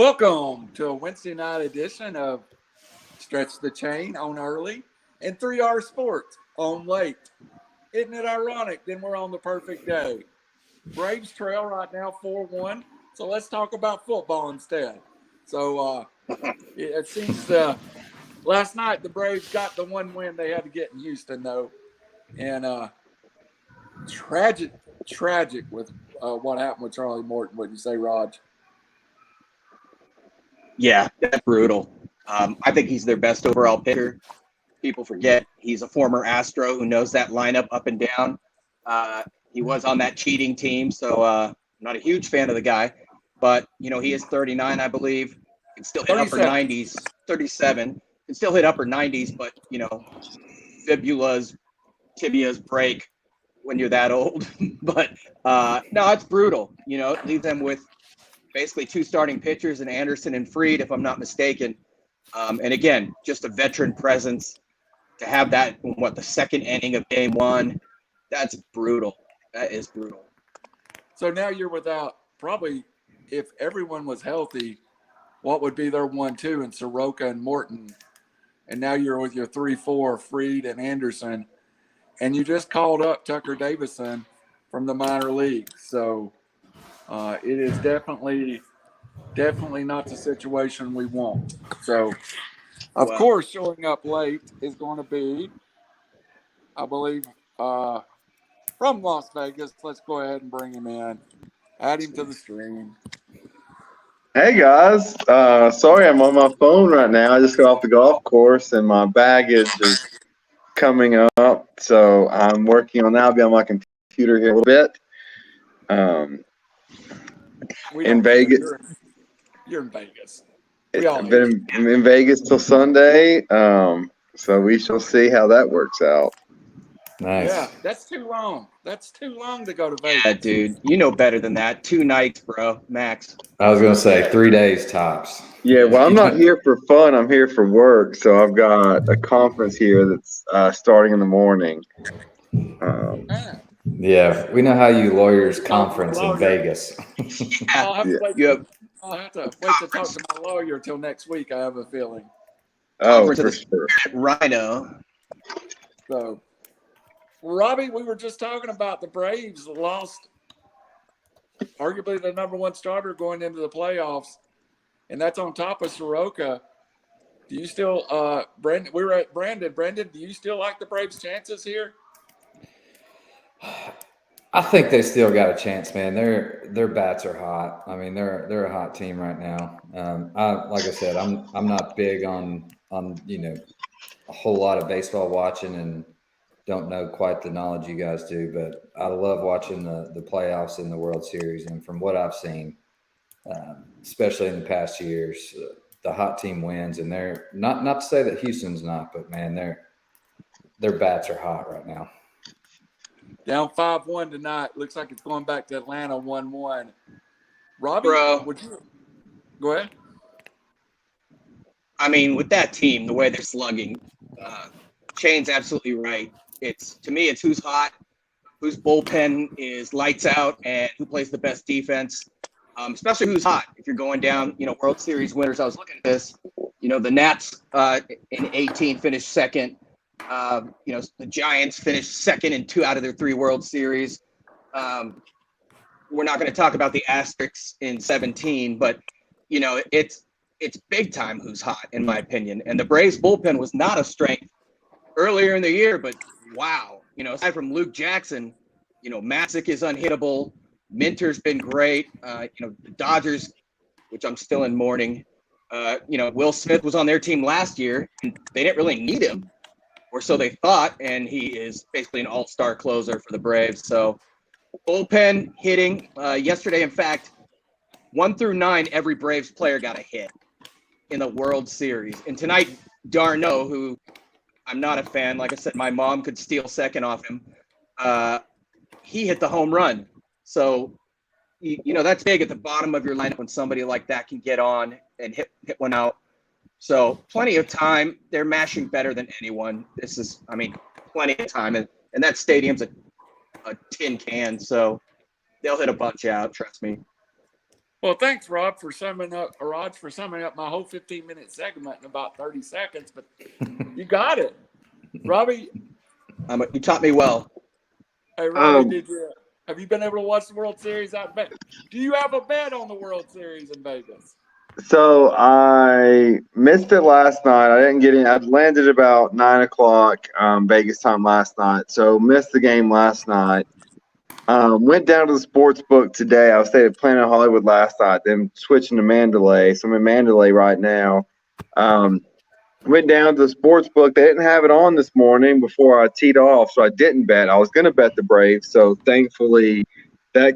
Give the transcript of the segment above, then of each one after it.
Welcome to a Wednesday night edition of Stretch the Chain on early and 3R Sports on late. Isn't it ironic? Then we're on the perfect day. Braves trail right now 4-1. So let's talk about football instead. So it seems last night the Braves got the one win they had to get in Houston, though. And tragic with what happened with Charlie Morton. Wouldn't you say, Raj? Yeah, that's brutal. I think he's their best overall pitcher. People forget he's a former Astro who knows that lineup up and down. He was on that cheating team, so I'm not a huge fan of the guy. But, he is 39, I believe. Can still hit 37. upper 90s. 37. Can still hit upper 90s, but, fibulas, tibias break when you're that old. But, no, it's brutal. It leaves them with basically two starting pitchers in Anderson and Fried, if I'm not mistaken. And again, just a veteran presence to have that in the second inning of game one. That's brutal. That is brutal. So now you're without probably, if everyone was healthy, what would be their 1-2 in Soroka and Morton? And now you're with your 3-4, Fried and Anderson. And you just called up Tucker Davison from the minor leagues. So it is definitely not the situation we want. So, of course, showing up late is going to be, I believe, from Las Vegas. Let's go ahead and bring him in. Add him to the stream. Hey guys, sorry I'm on my phone right now. I just got off the golf course and my baggage is coming up, so I'm working on that. I'll be on my computer here a little bit. In Vegas. You're in Vegas. I'm in Vegas till Sunday, so we shall see how that works out. Nice. Yeah, that's too long. That's too long to go to Vegas. Yeah, dude. You know better than that. 2 nights, bro, max. I was going to say 3 days tops. Yeah, well, I'm not here for fun. I'm here for work, so I've got a conference here that's starting in the morning. Yeah, we know how you lawyers conference in Vegas. I'll have to wait to talk to my lawyer till next week, I have a feeling. Oh, for sure. Rhino. So, Robbie, we were just talking about the Braves lost arguably the number one starter going into the playoffs, and that's on top of Soroka. Do you still, Brandon, we were at Brandon. Brandon, do you still like the Braves' chances here? I think they still got a chance, man. Their bats are hot. I mean, they're a hot team right now. Like I said, I'm not big on a whole lot of baseball watching and don't know quite the knowledge you guys do, but I love watching the playoffs in the World Series. And from what I've seen, especially in the past years, the hot team wins. And they're not to say that Houston's not, but man, their bats are hot right now. Down 5-1 tonight. Looks like it's going back to Atlanta 1-1. Robbie, would you go ahead? I mean, with that team, the way they're slugging, Shane's absolutely right. To me, it's who's hot, whose bullpen is lights out, and who plays the best defense. Especially who's hot. If you're going down, World Series winners. I was looking at this. The Nats in 18 finished second. The Giants finished second in 2 out of their 3 World Series. We're not going to talk about the asterisks in 17, but it's big time who's hot, in my opinion. And the Braves bullpen was not a strength earlier in the year, but wow, aside from Luke Jackson, Masick is unhittable. Minter's been great. The Dodgers, which I'm still in mourning. Will Smith was on their team last year, and they didn't really need him, or so they thought, and he is basically an all-star closer for the Braves. So bullpen, hitting. Yesterday, in fact, 1 through 9, every Braves player got a hit in the World Series. And tonight, Darno, who I'm not a fan, like I said, my mom could steal second off him. He hit the home run. So, that's big at the bottom of your lineup when somebody like that can get on and hit one out. So plenty of time. They're mashing better than anyone. This is, plenty of time. And that stadium's a tin can, so they'll hit a bunch out, trust me. Well, thanks, Rob, for summing up my whole 15-minute segment in about 30 seconds. But you got it, Robbie. You taught me well. Hey, Robbie, have you been able to watch the World Series out in Vegas? Do you have a bet on the World Series in Vegas? So I missed it last night. I didn't get in. I landed about 9 o'clock Vegas time last night. So missed the game last night. Went down to the sports book today. I was staying at Planet Hollywood last night, then switching to Mandalay. So I'm in Mandalay right now. Went down to the sports book. They didn't have it on this morning before I teed off, so I didn't bet. I was going to bet the Braves, so thankfully that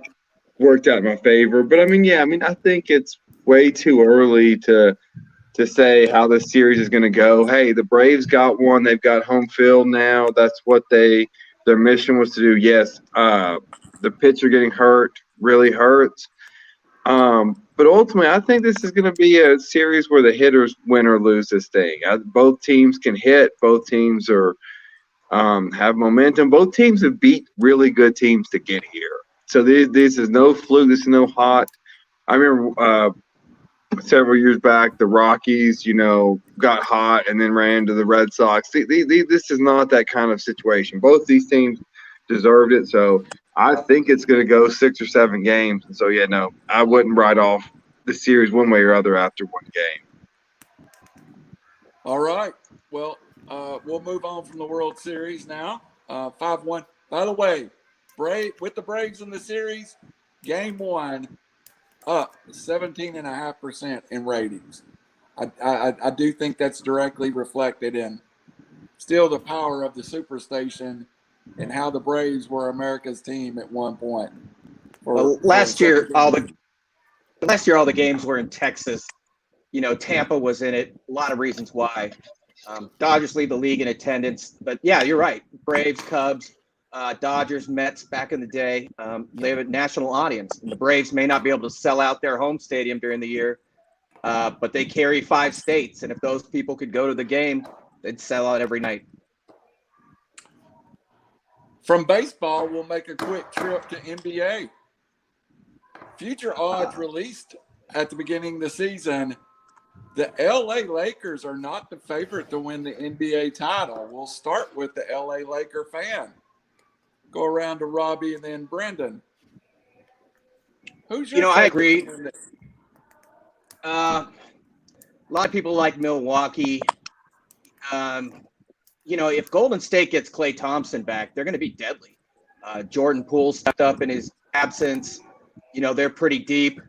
worked out in my favor. But I think it's way too early to say how this series is going to go. Hey, the Braves got one. They've got home field now. That's what their mission was to do. Yes, the pitcher getting hurt really hurts. But ultimately, I think this is going to be a series where the hitters win or lose this thing. Both teams can hit. Both teams have momentum. Both teams have beat really good teams to get here. So this is no fluke. This is no hot. I remember several years back, the Rockies, got hot and then ran into the Red Sox. This is not that kind of situation. Both these teams deserved it. So I think it's going to go 6 or 7 games. And so, I wouldn't write off the series one way or other after one game. All right. Well, we'll move on from the World Series now. 5-1. By the way, with the Braves in the series, game 1 up 17.5% in ratings. I do think that's directly reflected in still the power of the Superstation and how the Braves were America's team at one point. Last year, all the games were in Texas. Tampa was in it. A lot of reasons why. Dodgers lead the league in attendance. But, yeah, you're right. Braves, Cubs, Dodgers, Mets back in the day. They have a national audience. And the Braves may not be able to sell out their home stadium during the year, but they carry 5 states. And if those people could go to the game, they'd sell out every night. From baseball, we'll make a quick trip to NBA. Future odds released at the beginning of the season. The LA Lakers are not the favorite to win the NBA title. We'll start with the LA Laker fan. Go around to Robbie and then Brendan. Who's your I agree. A lot of people like Milwaukee. If Golden State gets Klay Thompson back, they're going to be deadly. Jordan Poole stepped up in his absence. They're pretty deep.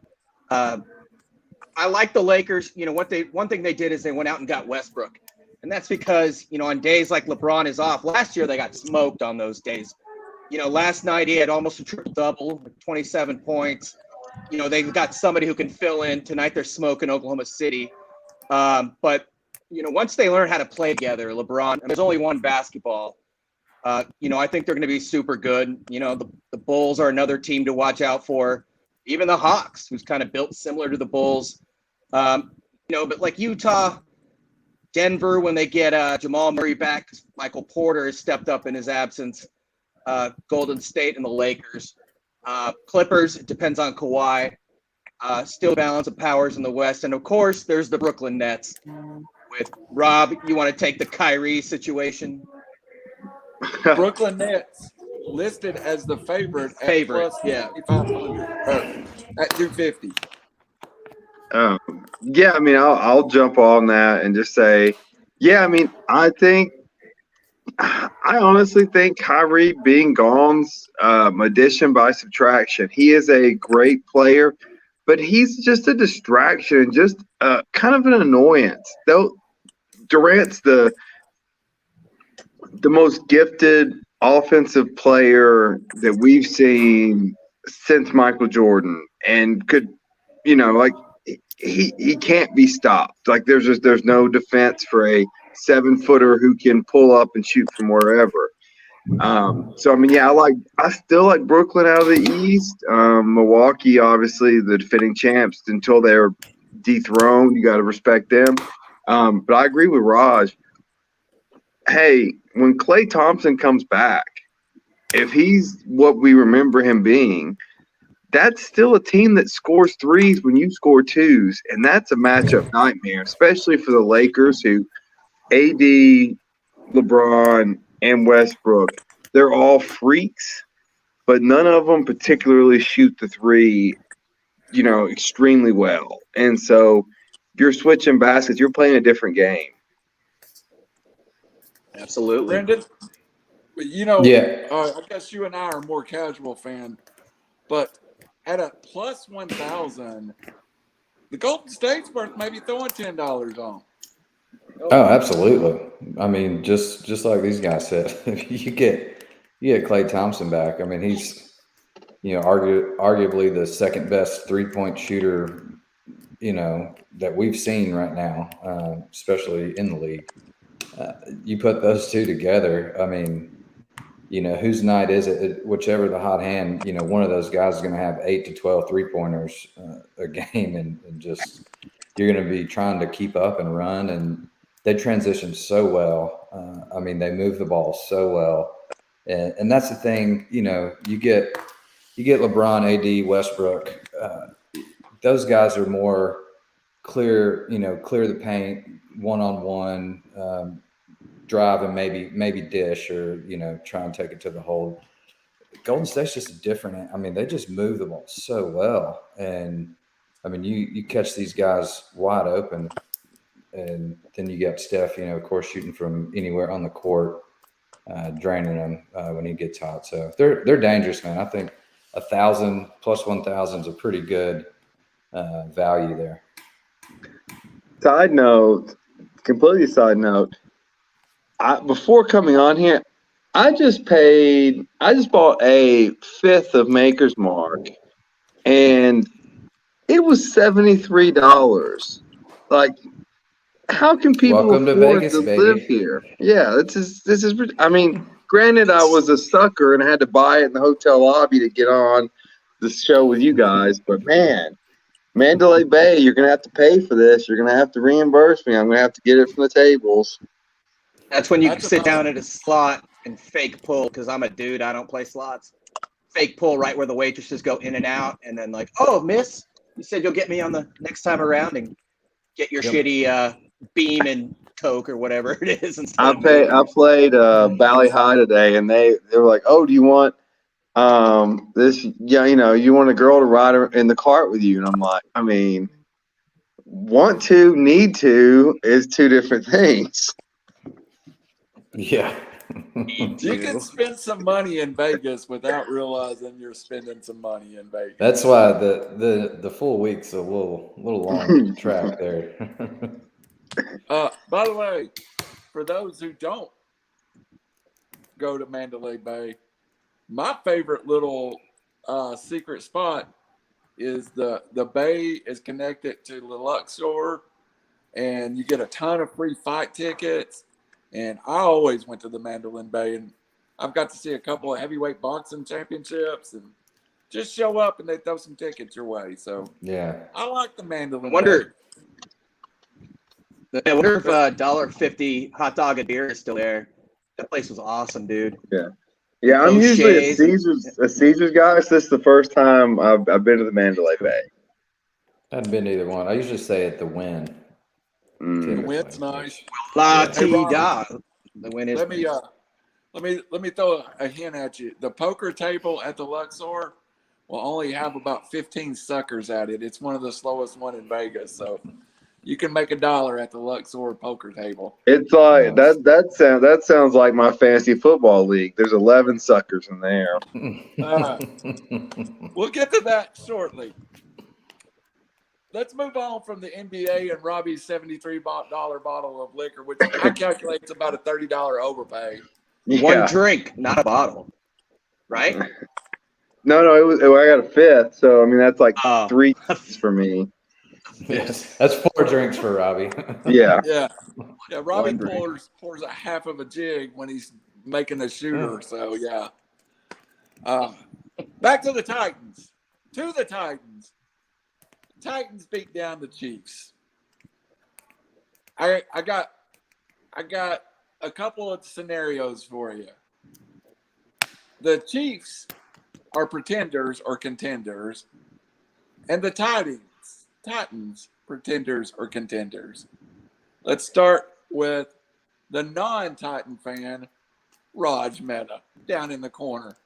I like the Lakers. One thing they did is they went out and got Westbrook. And that's because, on days like LeBron is off. Last year, they got smoked on those days. Last night he had almost a triple-double, 27 points. They've got somebody who can fill in. Tonight they're smoking Oklahoma City. But once they learn how to play together, LeBron, and there's only one basketball, I think they're going to be super good. The Bulls are another team to watch out for. Even the Hawks, who's kind of built similar to the Bulls. But like Utah, Denver, when they get Jamal Murray back, Michael Porter has stepped up in his absence. Golden State and the Lakers. Clippers, it depends on Kawhi. Still balance of powers in the West. And, of course, there's the Brooklyn Nets. With Rob, you want to take the Kyrie situation? Brooklyn Nets listed as the favorite at plus 2,500 at 250. I'll jump on that and just say, I honestly think Kyrie being gone's addition by subtraction. He is a great player, but he's just a distraction, just kind of an annoyance. Though Durant's the most gifted offensive player that we've seen since Michael Jordan, and could, he can't be stopped. Like there's no defense for a 7-footer who can pull up and shoot from wherever. I still like Brooklyn out of the East. Milwaukee, obviously the defending champs until they're dethroned. You got to respect them. But I agree with Raj. Hey, when Klay Thompson comes back, if he's what we remember him being, that's still a team that scores threes when you score twos, and that's a matchup nightmare, especially for the Lakers, who AD, LeBron, and Westbrook, they're all freaks, but none of them particularly shoot the three, extremely well. And so if you're switching baskets, you're playing a different game. Absolutely. Brendan, Yeah. I guess you and I are more casual fan, but at a plus 1,000, the Golden State's worth maybe throwing $10 on. Oh, absolutely. I mean, just like these guys said, if you get Klay Thompson back, I mean, he's arguably the second best 3-point shooter, that we've seen right now, especially in the league. You put those two together, I mean, whose night is it? Whichever the hot hand, one of those guys is going to have 8 to 12 3-pointers a game, and just you're going to be trying to keep up and run. And they transition so well. I mean, they move the ball so well, and that's the thing. You get LeBron, AD, Westbrook. Those guys are more clear the paint, one-on-one, drive and maybe dish, or try and take it to the hole. Golden State's just different. I mean, they just move the ball so well, and I mean, you catch these guys wide open, and then you got Steph, of course, shooting from anywhere on the court, draining them when he gets hot. So they're dangerous, man. I think 1,000 plus 1,000 is a pretty good value there. Side note, completely side note. Before coming on here, I just bought a fifth of Maker's Mark, and it was $73. Like, how can people Welcome to afford Vegas, to baby. live here? Yeah, this is. I mean, granted, I was a sucker and I had to buy it in the hotel lobby to get on the show with you guys, but man, Mandalay Bay, you're gonna have to pay for this. You're gonna have to reimburse me. I'm gonna have to get it from the tables. That's when you can That's sit about- down at a slot and fake pull, because I'm a dude. I don't play slots. Fake pull right where the waitresses go in and out, and then like, oh, miss, you said you'll get me on the next time around, and get your shitty beam and Coke or whatever it is. I played Valley High today, and they were like, "Oh, do you want this? Yeah, you want a girl to ride in the cart with you?" And I'm like, I mean, want to, need to is two different things. Yeah. You can spend some money in Vegas without realizing you're spending some money in Vegas. That's why the full week's a little long track there. By the way, for those who don't go to Mandalay Bay, my favorite little secret spot is the bay is connected to the Luxor, and you get a ton of free fight tickets. And I always went to the Mandalay Bay, and I've got to see a couple of heavyweight boxing championships, and just show up and they throw some tickets your way. So Yeah. I like the Mandalay Bay. I wonder if $1.50 hot dog a beer is still there. That place was awesome, dude. Yeah, I'm Those usually shades a Caesars guy. So this is the first time I've been to the Mandalay Bay. I haven't been to either one. I usually say at the Win. The Win's nice. La Hey, Robbie, da. The win is. let me throw a hint at you. The poker table at the Luxor will only have about 15 suckers at it. It's one of the slowest one in Vegas, so you can make $1 at the Luxor poker table. It's like that sounds like my fantasy football league. There's 11 suckers in there. We'll get to that shortly. Let's move on from the NBA and Robbie's $73 bottle of liquor, which I calculate is about a $30 overpay. One drink, not a bottle. Right? No, I got a fifth, so I mean that's like 3 for me. Yes, that's 4 drinks for Robbie. Yeah. Yeah. Robbie pours a half of a jig when he's making a shooter. So yeah. Back to the Titans. Titans beat down the Chiefs. I got a couple of scenarios for you. The Chiefs are pretenders or contenders, and the Titans, pretenders or contenders. Let's start with the non-Titan fan, Raj Mehta, down in the corner.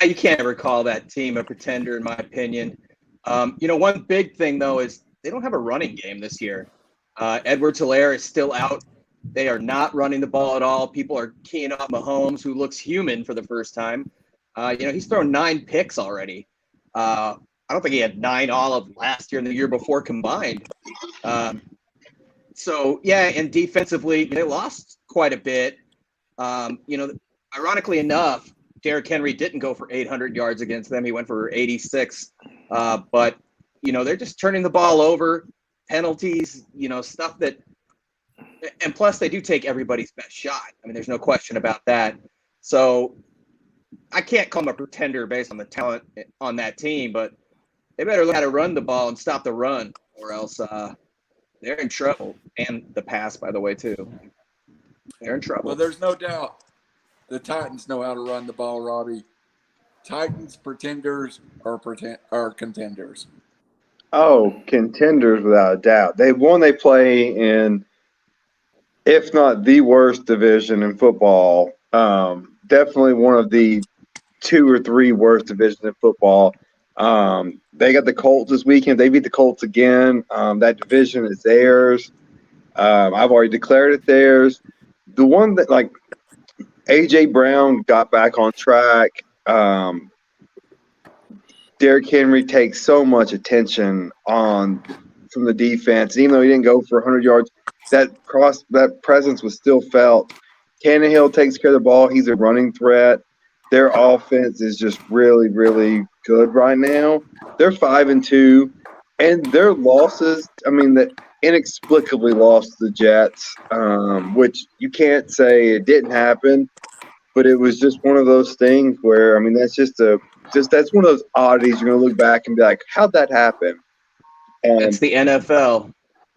You can't ever call that team a pretender, in my opinion. One big thing, though, is they don't have a running game this year. Edwards-Helaire is still out. They are not running the ball at all. People are keying off Mahomes, who looks human for the first time. He's thrown 9 picks already. I don't think he had 9 all of last year and the year before combined. And defensively, they lost quite a bit. Ironically enough, Derrick Henry didn't go for 800 yards against them. He went for 86. But they're just turning the ball over, penalties, stuff that – and plus they do take everybody's best shot. I mean, there's no question about that. So I can't call them a pretender based on the talent on that team, but they better learn how to run the ball and stop the run, or else they're in trouble. And the pass, by the way, too. They're in trouble. Well, there's no doubt the Titans know how to run the ball, Robbie. Titans, pretenders or contenders? Oh, contenders without a doubt. They play in, if not the worst division in football, definitely one of the 2 or 3 worst divisions in football. They got the Colts this weekend. They beat the Colts again. That division is theirs. I've already declared it theirs. The one that, like, A.J. Brown got back on track. Derrick Henry takes so much attention from the defense. Even though he didn't go for 100 yards, that presence was still felt. Tannehill takes care of the ball. He's a running threat. Their offense is just really, really good right now. They're 5-2, and their losses, that inexplicably lost to the Jets, which you can't say it didn't happen, but it was just one of those things where, that's that's one of those oddities you're going to look back and be like, how'd that happen? And it's the NFL.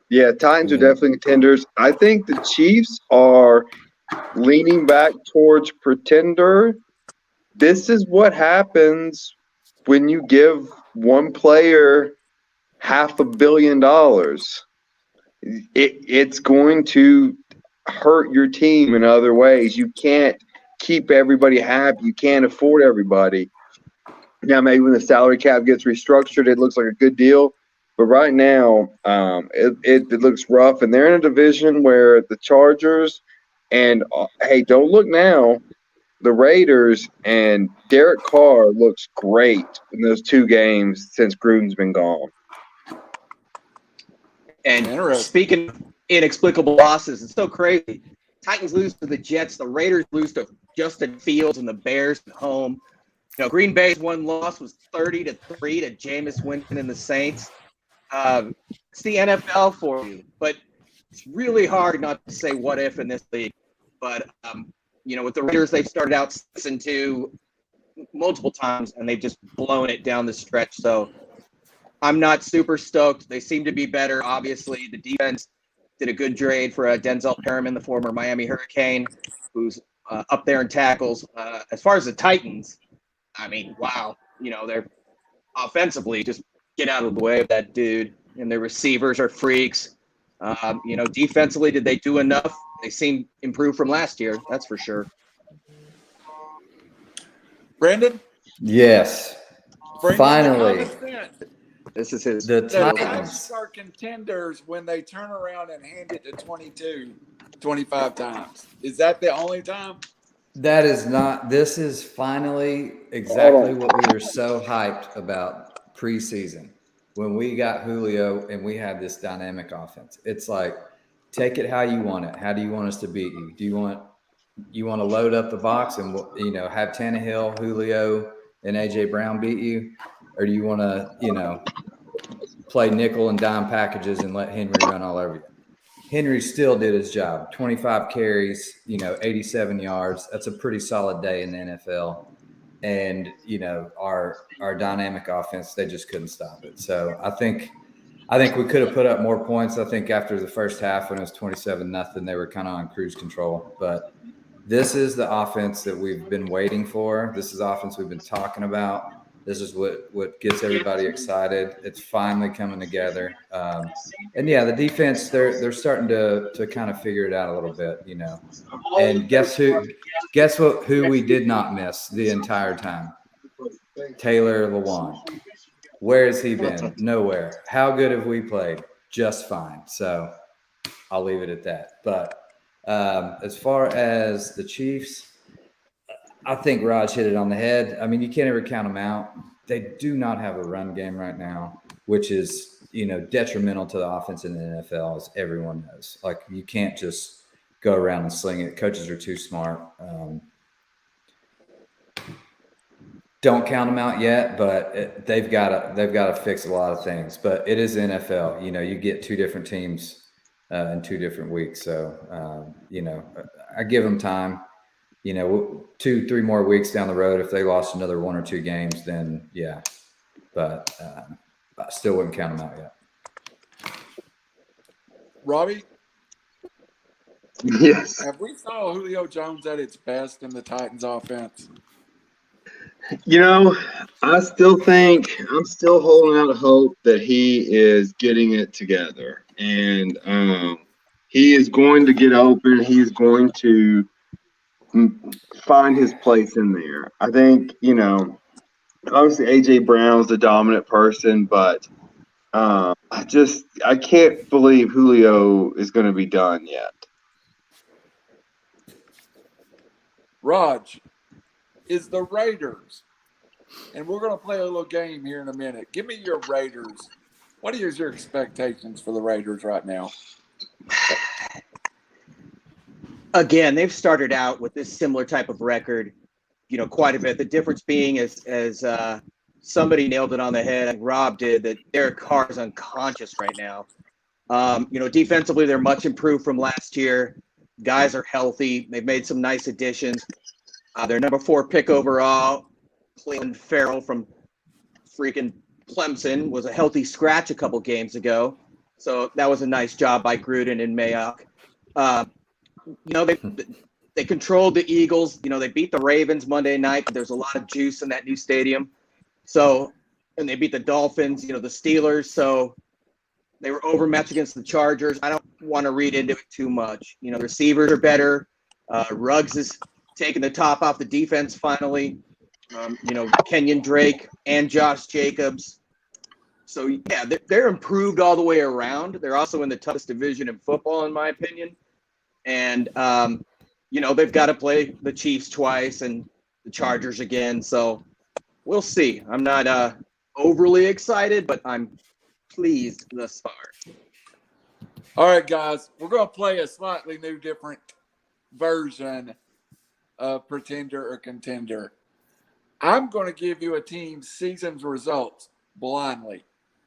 Yeah, Titans are definitely contenders. I think the Chiefs are leaning back towards pretender. This is what happens when you give one player $500 million. It's going to hurt your team in other ways. You can't keep everybody happy. You can't afford everybody. Now, maybe when the salary cap gets restructured, it looks like a good deal. But right now, it looks rough. And they're in a division where the Chargers and, hey, don't look now, the Raiders and Derek Carr looks great in those 2 games since Gruden's been gone. And speaking of inexplicable losses, it's so crazy. Titans lose to the Jets. The Raiders lose to Justin Fields and the Bears at home. Green Bay's one loss was 30-3 to Jameis Winston and the Saints. It's the NFL for you, but it's really hard not to say what if in this league. But with the Raiders, they've started out 6-2 multiple times, and they've just blown it down the stretch. So I'm not super stoked. They seem to be better. Obviously, the defense did a good trade for Denzel Perriman, the former Miami Hurricane, who's up there in tackles. As far as the Titans, wow. They're offensively just get out of the way of that dude, and their receivers are freaks. Defensively, did they do enough? They seem improved from last year, that's for sure. Brandon? Yes. Finally. This is his. The Titans Titans. are contenders when they turn around and hand it to 25 times. Is that the only time? That is not. This is finally exactly what we were so hyped about preseason when we got Julio and we had this dynamic offense. It's like, take it how you want it. How do you want us to beat you? Do you want to load up the box and have Tannehill, Julio, and AJ Brown beat you, or do you want to play nickel and dime packages and let Henry run all over you? Henry still did his job. 25 carries, 87 yards. That's a pretty solid day in the NFL. And, our dynamic offense, they just couldn't stop it. So I think we could have put up more points. I think after the first half when it was 27-0, they were kind of on cruise control. But this is the offense that we've been waiting for. This is offense we've been talking about. This is what gets everybody excited. It's finally coming together. And yeah, the defense, they're starting to kind of figure it out a little bit, you know. And guess who we did not miss the entire time? Taylor Lewan. Where has he been? Nowhere. How good have we played? Just fine. So I'll leave it at that. But as far as the Chiefs, I think Raj hit it on the head. I mean, you can't ever count them out. They do not have a run game right now, which is, you know, detrimental to the offense in the NFL, as everyone knows. Like, you can't just go around and sling it. Coaches are too smart. Don't count them out yet, but they've got to fix a lot of things. But it is NFL. You know, you get two different teams in 2 different weeks. So, you know, I give them time. You know, 2-3 more weeks down the road, if they lost another 1 or 2 games, then yeah. But I still wouldn't count them out yet. Robbie? Yes. Have we saw Julio Jones at its best in the Titans offense? You know, I'm still holding out hope that he is getting it together. And he is going to get open. He's going to find his place in there. I think, you know, obviously A.J. Brown's the dominant person, but I can't believe Julio is going to be done yet. Raj, is the Raiders, and we're going to play a little game here in a minute. Give me your Raiders. What are your expectations for the Raiders right now? Again, they've started out with this similar type of record, you know, quite a bit. The difference being as somebody nailed it on the head, like Rob did, that Derek Carr is unconscious right now. You know, defensively, they're much improved from last year. Guys are healthy. They've made some nice additions. Their number 4 pick overall, Clelin Ferrell from freaking Clemson, was a healthy scratch a couple games ago. So that was a nice job by Gruden and Mayock. You know, they controlled the Eagles. You know, they beat the Ravens Monday night, but there's a lot of juice in that new stadium. So, and they beat the Dolphins, you know, the Steelers. So they were overmatched against the Chargers. I don't want to read into it too much. You know, the receivers are better. Ruggs is taking the top off the defense finally. You know, Kenyon Drake and Josh Jacobs. So, yeah, they're improved all the way around. They're also in the toughest division in football, in my opinion. And, you know, they've got to play the Chiefs twice and the Chargers again. So we'll see. I'm not overly excited, but I'm pleased thus far. All right, guys, we're going to play a slightly new, different version of Pretender or Contender. I'm going to give you a team's season's results blindly.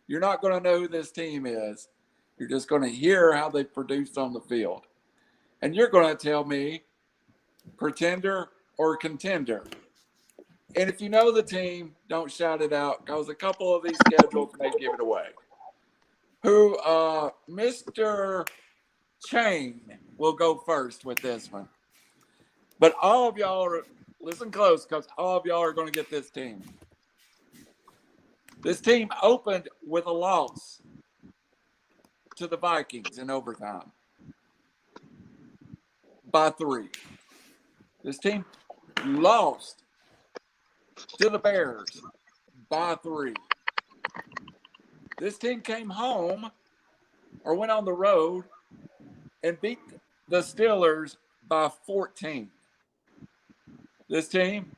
You're not going to know who this team is. You're just going to hear how they produced on the field. And you're going to tell me Pretender or Contender. And if you know the team, don't shout it out, because a couple of these schedules may give it away. Who, Mr. Chain will go first with this one. But all of y'all are, listen close, because all of y'all are going to get this team. This team opened with a loss to the Vikings in overtime by 3. This team lost to the Bears by 3. This team came home or went on the road and beat the Steelers by 14. This team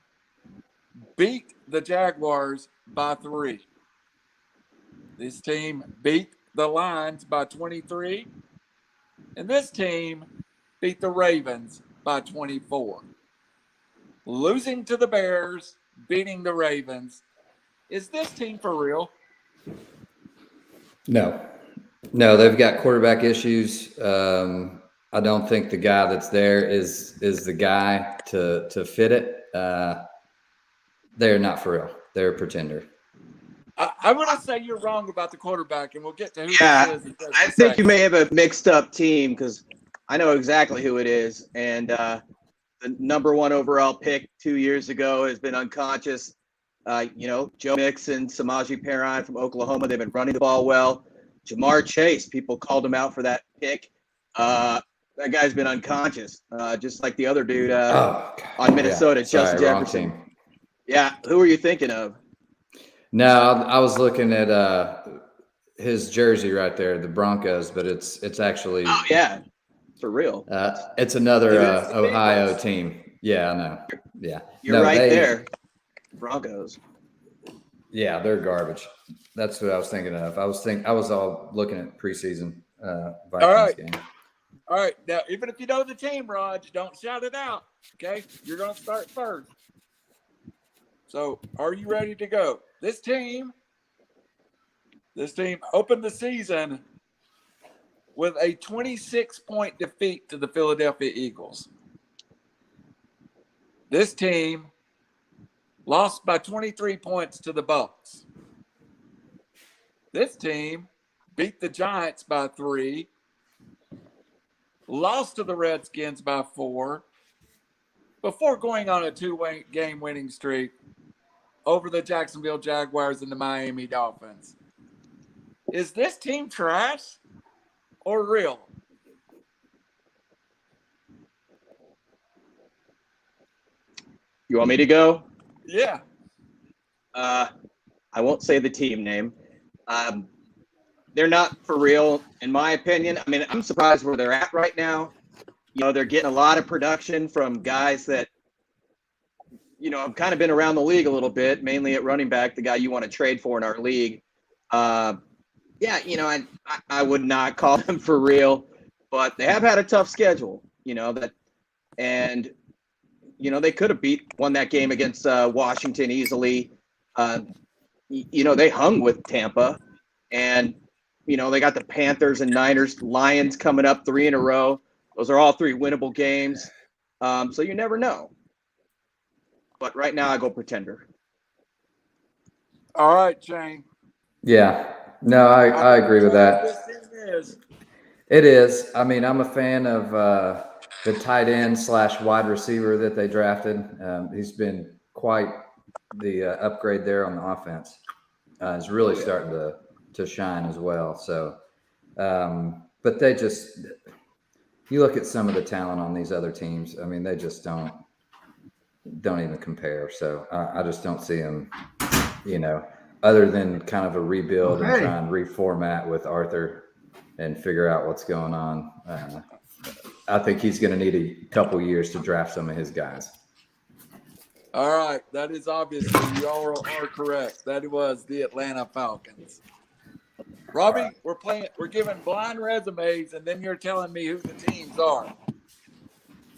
beat the Jaguars by 3. This team beat the Lions by 23. And this team beat the Ravens by 24. Losing to the Bears, beating the Ravens. Is this team for real? No, they've got quarterback issues. I don't think the guy that's there is the guy to fit it. They're not for real. They're a pretender. I'm going to say you're wrong about the quarterback, and we'll get to who this is. I think you may have a mixed up team, because I know exactly who it is. And the the number 1 overall pick 2 years ago, has been unconscious. Joe Mixon, Samaje Perine from Oklahoma, they've been running the ball well. Jamar Chase, people called him out for that pick. That guy's been unconscious, just like the other dude on Minnesota, yeah. Justin Sorry, Jefferson. wrong team. Yeah, who are you thinking of? No, I was looking at his jersey right there, the Broncos, but it's actually for real. it's another It's Ohio Eagles. team. Yeah, I know. Yeah, You're right there. Broncos. Yeah, they're garbage. That's what I was thinking of. I was all looking at preseason Vikings game. All right. Now, even if you know the team, Raj, don't shout it out. Okay? You're going to start first. So, are you ready to go? This team opened the season with a 26-point defeat to the Philadelphia Eagles. This team lost by 23 points to the Bucs. This team beat the Giants by 3, lost to the Redskins by 4, before going on a 2-game winning streak over the Jacksonville Jaguars and the Miami Dolphins. Is this team trash or real? You want me to go? Yeah. I won't say the team name. They're not for real, in my opinion. I mean, I'm surprised where they're at right now. They're getting a lot of production from guys that, have kind of been around the league a little bit, mainly at running back, the guy you want to trade for in our league. I would not call them for real, but they have had a tough schedule, and they could have won that game against Washington easily. They hung with Tampa, and they got the Panthers and Niners, Lions coming up 3 in a row. Those are all 3 winnable games. So you never know. But right now I go pretender. All right, Shane. Yeah. No, I agree with that. This team is. It is. I mean, I'm a fan of the tight end / wide receiver that they drafted. He's been quite the upgrade there on the offense. He's really starting to shine as well. So, but they just, you look at some of the talent on these other teams. I mean, they just don't even compare. So I just don't see them, other than kind of a rebuild and try and reformat with Arthur and figure out what's going on. I think he's going to need a couple years to draft some of his guys. All right. That is obviously you all are correct. That was the Atlanta Falcons. Robbie, we're giving blind resumes, and then you're telling me who the teams are.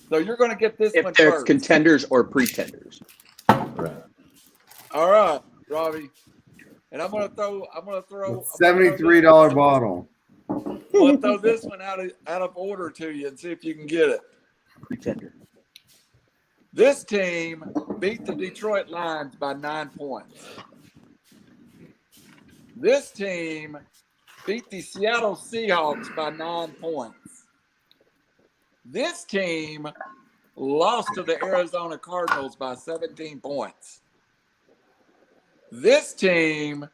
So you're going to get this one if they're first. contenders or pretenders. Right. All right, Robbie. And I'm gonna throw $73 bottle. I'm gonna throw this one out of order to you and see if you can get it. Pretender. This team beat the Detroit Lions by 9 points. This team beat the Seattle Seahawks by 9 points. This team lost to the Arizona Cardinals by 17 points. This team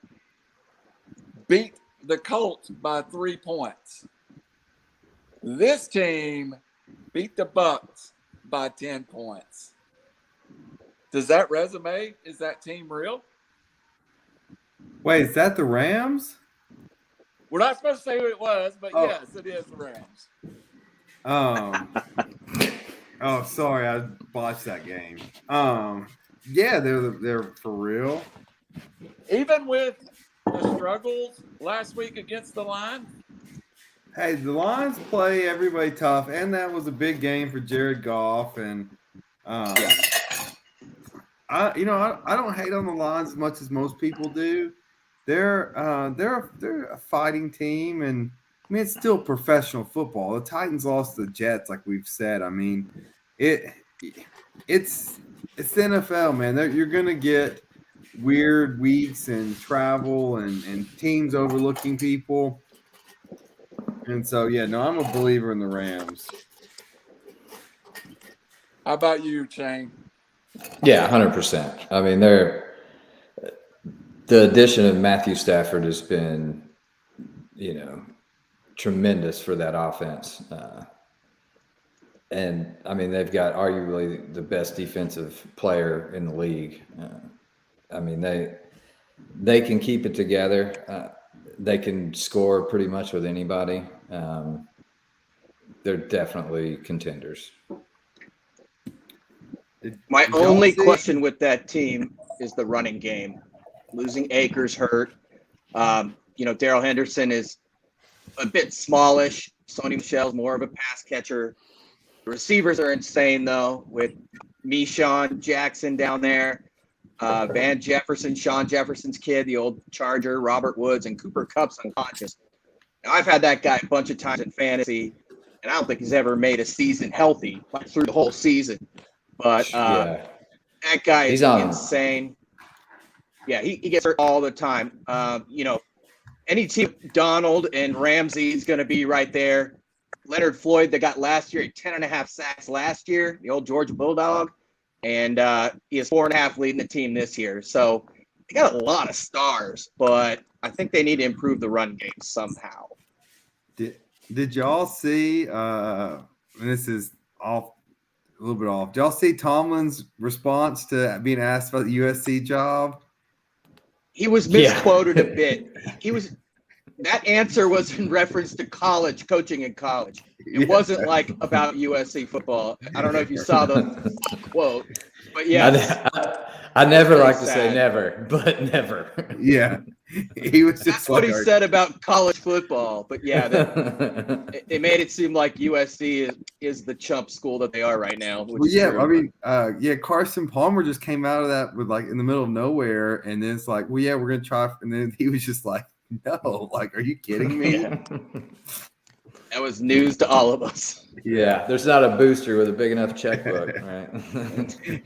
beat the Colts by 3 points. This team beat the Bucs by 10 points. Does that resume, is that team real? Wait, is that the Rams? We're not supposed to say who it was, but yes, it is the Rams. Oh, sorry, I botched that game. Yeah, they're for real. Even with the struggles last week against the Lions? Hey, the Lions play everybody tough, and that was a big game for Jared Goff. And I don't hate on the Lions as much as most people do. They're a fighting team, and I mean it's still professional football. The Titans lost to the Jets, like we've said. I mean, it's the NFL, man. You're gonna get weird weeks and travel and teams overlooking people. And so, I'm a believer in the Rams. How about you, Shane? Yeah, 100%. I mean, the addition of Matthew Stafford has been, tremendous for that offense. And I mean, they've got arguably the best defensive player in the league. I mean, they can keep it together. They can score pretty much with anybody. They're definitely contenders. My Did y'all only see- question with that team is the running game. Losing Akers hurt. Darrell Henderson is a bit smallish. Sony Michel's more of a pass catcher. The receivers are insane, though, with Meshawn Jackson down there, Van Jefferson, Sean Jefferson's kid, the old Charger, Robert Woods, and Cooper Kupp's unconscious. Now, I've had that guy a bunch of times in fantasy, and I don't think he's ever made a season healthy, like through the whole season. But Yeah. that guy is He's on- insane. Yeah, he gets hurt all the time. Any team, Donald and Ramsey is going to be right there. Leonard Floyd, that got last year, 10.5 sacks last year, the old Georgia Bulldog. And he has 4.5 leading the team this year. So they got a lot of stars, but I think they need to improve the run game somehow. Did y'all see? And this is off a little bit off. Did y'all see Tomlin's response to being asked about the USC job? He was misquoted a bit. That answer was in reference to college, coaching in college. It wasn't like about USC football. I don't know if you saw the quote, but yeah. I never like to sad. say never, but never. Yeah, he was just That's what he like, said about college football. But yeah, they made it seem like USC is the chump school that they are right now. Which Well, is yeah, true. I mean, Carson Palmer just came out of that with like in the middle of nowhere, and then it's like, well, yeah, we're gonna try, and then he was just like, no, like, are you kidding me? That was news to all of us. Yeah, there's not a booster with a big enough checkbook, right?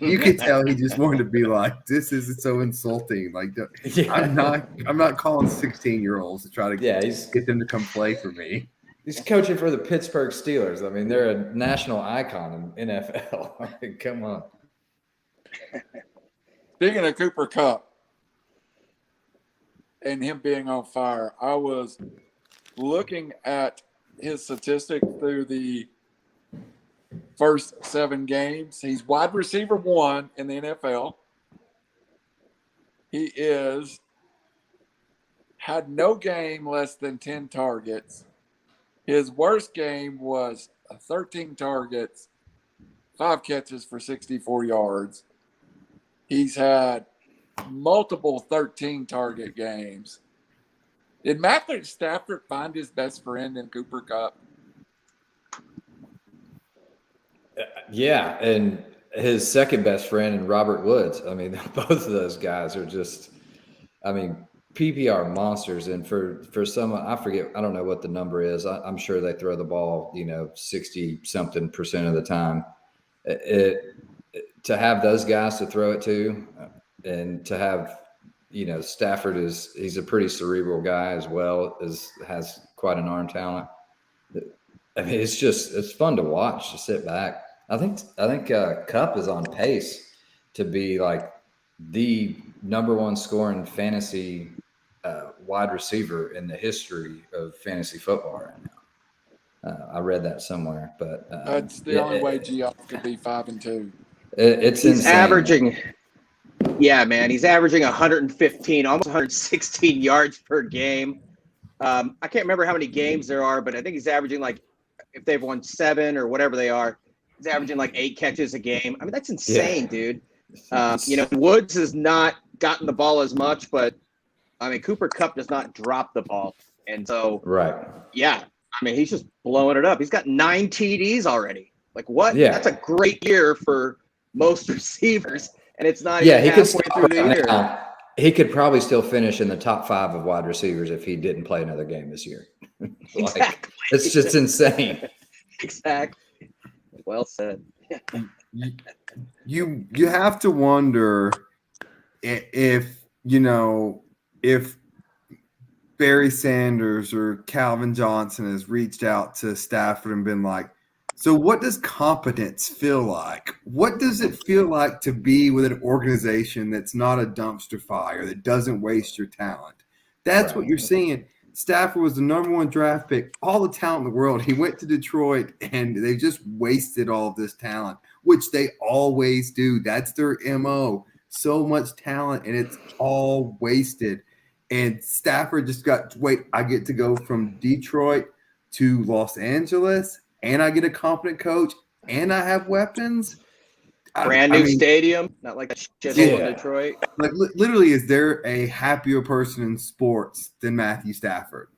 You could tell he just wanted to be like, this is so insulting. Like, Yeah. I'm not calling 16-year-olds to try to get them to come play for me. He's coaching for the Pittsburgh Steelers. I mean, they're a national icon in NFL. I mean, come on. Speaking of Cooper Kupp and him being on fire, I was looking at his statistics through the first 7 games. He's wide receiver 1 in the NFL. He had no game less than 10 targets. His worst game was 13 targets, 5 catches for 64 yards. He's had multiple 13-target games. Did Matthew Stafford find his best friend in Cooper Kupp? Yeah, and his second best friend in Robert Woods. I mean, both of those guys are just, I mean, PPR monsters. And for some, I forget, I don't know what the number is. I'm sure they throw the ball, 60-something% of the time. To have those guys to throw it to, and to have, Stafford he's a pretty cerebral guy as well, has quite an arm talent. I mean, it's fun to watch, to sit back. I think Kupp is on pace to be like the number 1 scoring fantasy wide receiver in the history of fantasy football right now. I read that somewhere, but That's the only way Geoff could be 5-2. It's He's insane. averaging. Yeah, man, he's averaging 115, almost 116 yards per game. I can't remember how many games there are, but I think he's averaging, like, if they've won 7 or whatever they are, he's averaging like 8 catches a game. I mean, that's insane, dude. Woods has not gotten the ball as much, but I mean, Cooper Kupp does not drop the ball. And so, Right. Yeah, I mean, he's just blowing it up. He's got 9 TDs already. Like, what? Yeah. That's a great year for most receivers. And it's not Yeah, even he could halfway start through the right year. now. He could probably still finish in the top 5 of wide receivers if he didn't play another game this year. Exactly. It's just insane. Exactly. Well said. You have to wonder if Barry Sanders or Calvin Johnson has reached out to Stafford and been like, So what does competence feel like? What does it feel like to be with an organization that's not a dumpster fire, that doesn't waste your talent? That's what you're seeing. Stafford was the number 1 draft pick, all the talent in the world. He went to Detroit, and they just wasted all of this talent, which they always do. That's their MO. So much talent, and it's all wasted. And Stafford just I get to go from Detroit to Los Angeles, and I get a competent coach, and I have weapons. Brand new stadium, not like that shithole in Detroit. Like literally, is there a happier person in sports than Matthew Stafford?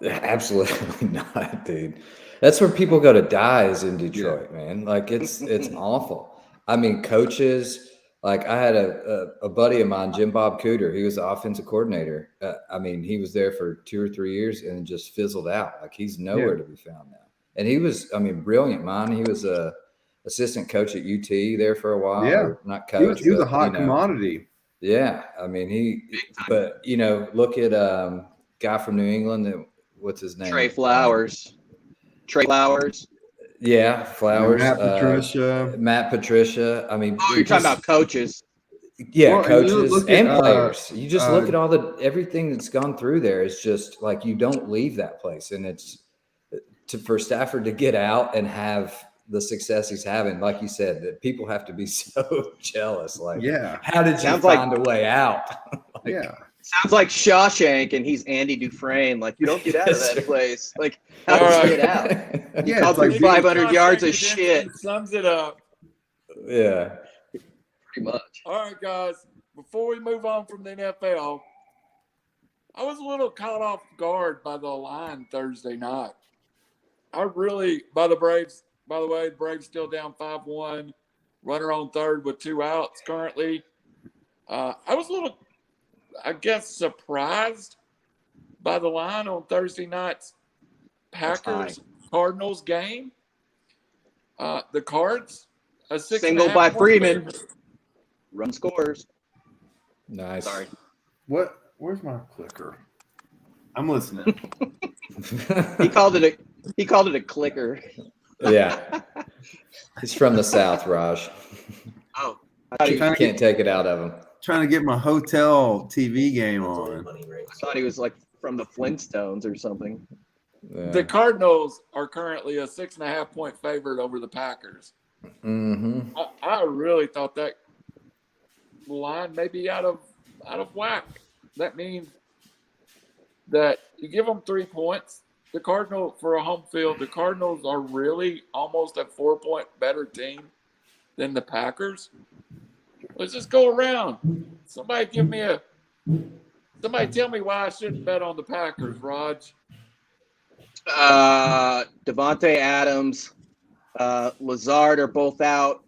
Absolutely not, dude. That's where people go to die is in Detroit, man. Like it's awful. I mean, coaches. Like I had a buddy of mine, Jim Bob Cooter. He was the offensive coordinator. I mean, he was there for 2 or 3 years and just fizzled out. Like he's nowhere to be found now. And he was, I mean, brilliant mind. He was a assistant coach at UT there for a while. Yeah, or not coach. He was a hot commodity. Yeah, I mean but look at guy from New England. What's his name? Trey Flowers. Yeah, Flowers. Matt Patricia. I mean, you're talking about coaches. Yeah, coaches and players. You just look at everything that's gone through there. It's just like you don't leave that place, and it's for Stafford to get out and have the success he's having. Like you said, that people have to be so jealous. Like, how did you find a way out? Sounds like Shawshank, and he's Andy Dufresne. Like, you don't get out of that place. Like, how did you get out? Yeah, it's like 500 yards of shit. Sums it up. Yeah. Pretty much. All right, guys. Before we move on from the NFL, I was a little caught off guard by the line Thursday night. By the Braves. By the way, the Braves still down 5-1. Runner on third with 2 outs currently. I was a little, I guess, surprised by the line on Thursday night's Packers-Cardinals game. The Cards, a 6.5 single by Freeman. Run scores. Nice. Sorry. Where's my clicker? I'm listening. He called it a clicker. Yeah. He's from the South, Raj. Oh. You can't take it out of him. Trying to get my hotel TV game on. I thought he was like from the Flintstones or something. Yeah. The Cardinals are currently a 6.5 point favorite over the Packers. Mm-hmm. I really thought that line may be out of whack. That means that you give them 3 points. The Cardinals, for a home field, the Cardinals are really almost a 4-point better team than the Packers. Let's just go around. Somebody tell me why I shouldn't bet on the Packers, Raj. Devontae Adams, Lazard are both out.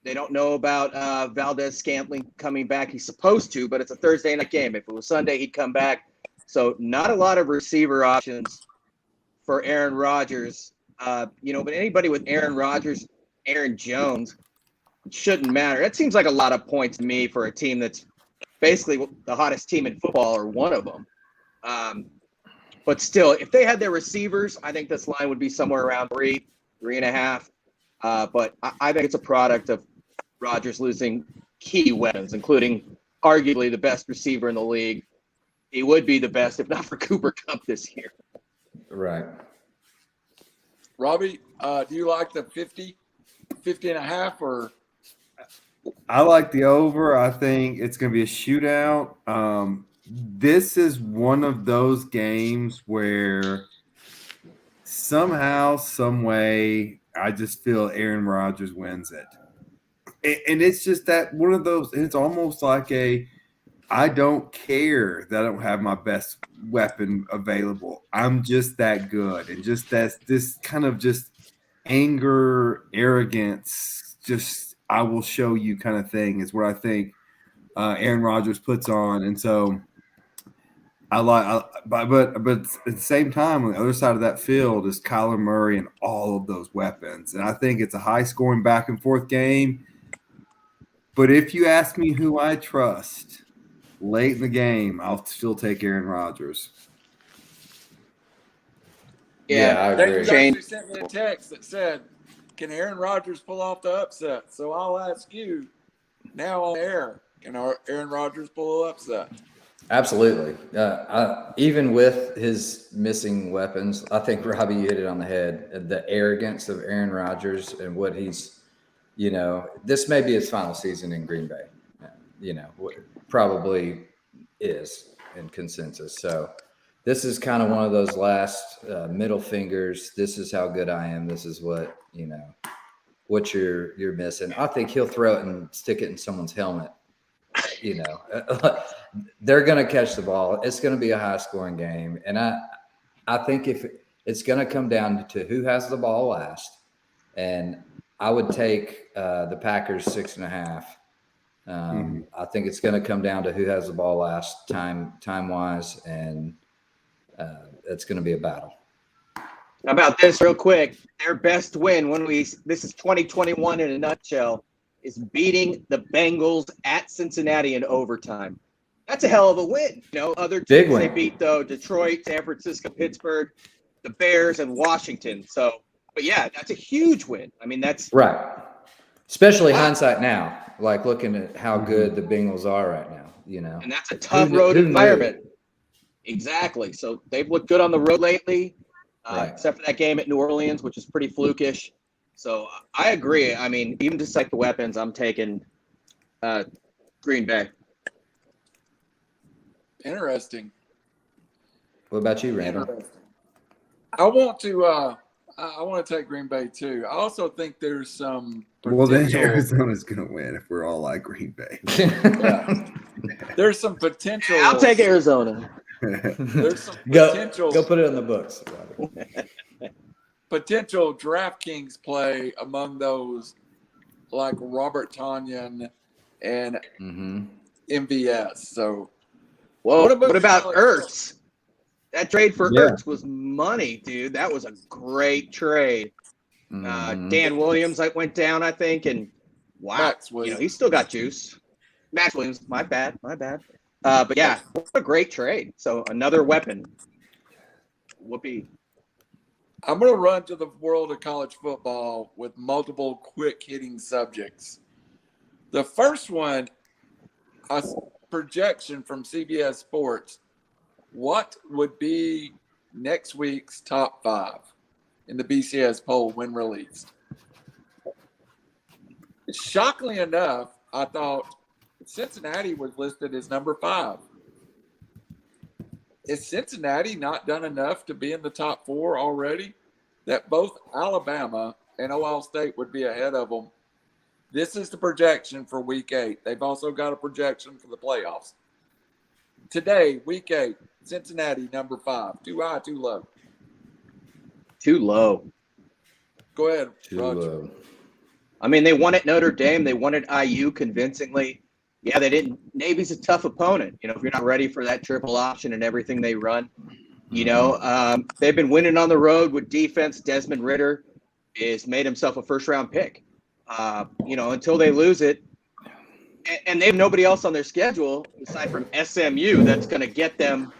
They don't know about Valdez-Scantling coming back. He's supposed to, but it's a Thursday night game. If it was Sunday, he'd come back. So not a lot of receiver options for Aaron Rodgers. But anybody with Aaron Rodgers, Aaron Jones, it shouldn't matter. That seems like a lot of points to me for a team that's basically the hottest team in football or one of them. But still, if they had their receivers, I think this line would be somewhere around 3.5. But I think it's a product of Rodgers losing key weapons, including arguably the best receiver in the league. He would be the best if not for Cooper Kupp this year. Right. Robbie, do you like the 50.5 or? I like the over. I think it's going to be a shootout. This is one of those games where somehow, some way, I just feel Aaron Rodgers wins it. And it's just that one of those, it's almost like I don't care that I don't have my best weapon available. I'm just that good. And just this kind of just anger, arrogance, just I will show you kind of thing is what I think Aaron Rodgers puts on. And so but at the same time, on the other side of that field is Kyler Murray and all of those weapons. And I think it's a high-scoring back-and-forth game. But if you ask me who I trust late in the game, I'll still take Aaron Rodgers. Yeah, I agree. They actually sent me a text that said can Aaron Rodgers pull off the upset? So I'll ask you now on air, can Aaron Rodgers pull an upset? Absolutely. Even with his missing weapons, I think Robbie hit it on the head. The arrogance of Aaron Rodgers and what he's, this may be his final season in Green Bay. Probably is in consensus. So this is kind of one of those last middle fingers. This is how good I am. This is what, what you're missing. I think he'll throw it and stick it in someone's helmet. They're going to catch the ball. It's going to be a high scoring game. And I think if it's going to come down to who has the ball last, and I would take the Packers 6.5. I think it's going to come down to who has the ball last time wise. And it's going to be a battle. How about this real quick? Their best win this is 2021 in a nutshell, is beating the Bengals at Cincinnati in overtime. That's a hell of a win. Other teams they beat, though, Detroit, San Francisco, Pittsburgh, the Bears, and Washington. So, but yeah, that's a huge win. I mean, that's right. Especially hindsight now, like looking at how good the Bengals are right now, And that's a tough road environment. Exactly. So they've looked good on the road lately, right. Except for that game at New Orleans, which is pretty flukish. So I agree. I mean, even despite the weapons, I'm taking Green Bay. Interesting. What about you, Randall? I want to take Green Bay too. I also think there's some potential. Well, then Arizona's going to win if we're all like Green Bay. Yeah. There's some potential. I'll take Arizona. There's some potential. Go put it in the books. Potential DraftKings play among those like Robert Tonyan and MVS. So, what about Ertz? That trade for Yeah. Ertz was money, dude. That was a great trade. Dan Williams went down, I think, and wow, Max Williams. he's still got juice. Max Williams, my bad. But yeah, what a great trade. So another weapon. Whoopee. I'm going to run to the world of college football with multiple quick hitting subjects. The first one, a projection from CBS Sports. What would be next week's top 5 in the BCS poll when released? Shockingly enough, I thought Cincinnati was listed as number 5. Is Cincinnati not done enough to be in the top 4 already? That both Alabama and Ohio State would be ahead of them. This is the projection for Week 8. They've also got a projection for the playoffs. Today, Week 8, Cincinnati, number 5. Too high, too low? Too low. Go ahead, Too Roger. low. I mean, they won at Notre Dame. They won at IU convincingly. Yeah, they didn't. Navy's a tough opponent. If you're not ready for that triple option and everything they run, they've been winning on the road with defense. Desmond Ridder has made himself a first-round pick. Until they lose it, and they have nobody else on their schedule aside from SMU that's going to get them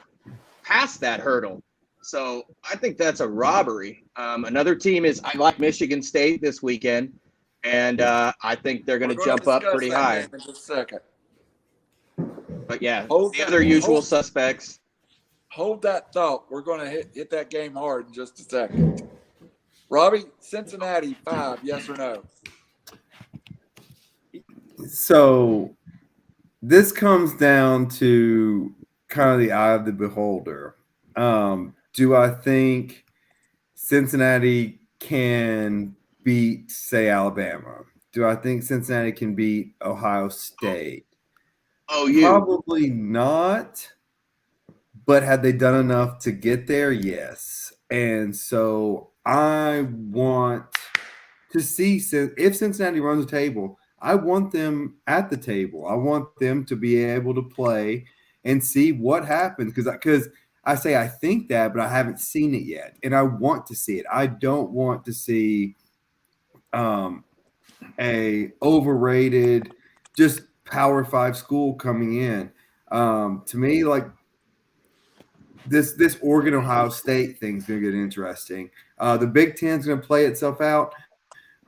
past that hurdle. So I think that's a robbery. Another team is I like Michigan State this weekend, and I think they're going to jump up pretty high. In just a second. But yeah, the other usual suspects. Hold that thought. We're going to hit that game hard in just a second. Robbie, Cincinnati 5, yes or no? So this comes down to kind of the eye of the beholder. Do I think Cincinnati can beat, say, Alabama? Do I think Cincinnati can beat Ohio State? Probably not. But had they done enough to get there? Yes. And so I want to see if Cincinnati runs the table, I want them at the table. I want them to be able to play and see what happens. Because I say I think that, but I haven't seen it yet. And I want to see it. I don't want to see a overrated, just Power 5 school coming in. To me, like this Oregon Ohio State thing's gonna get interesting. The Big Ten's gonna play itself out.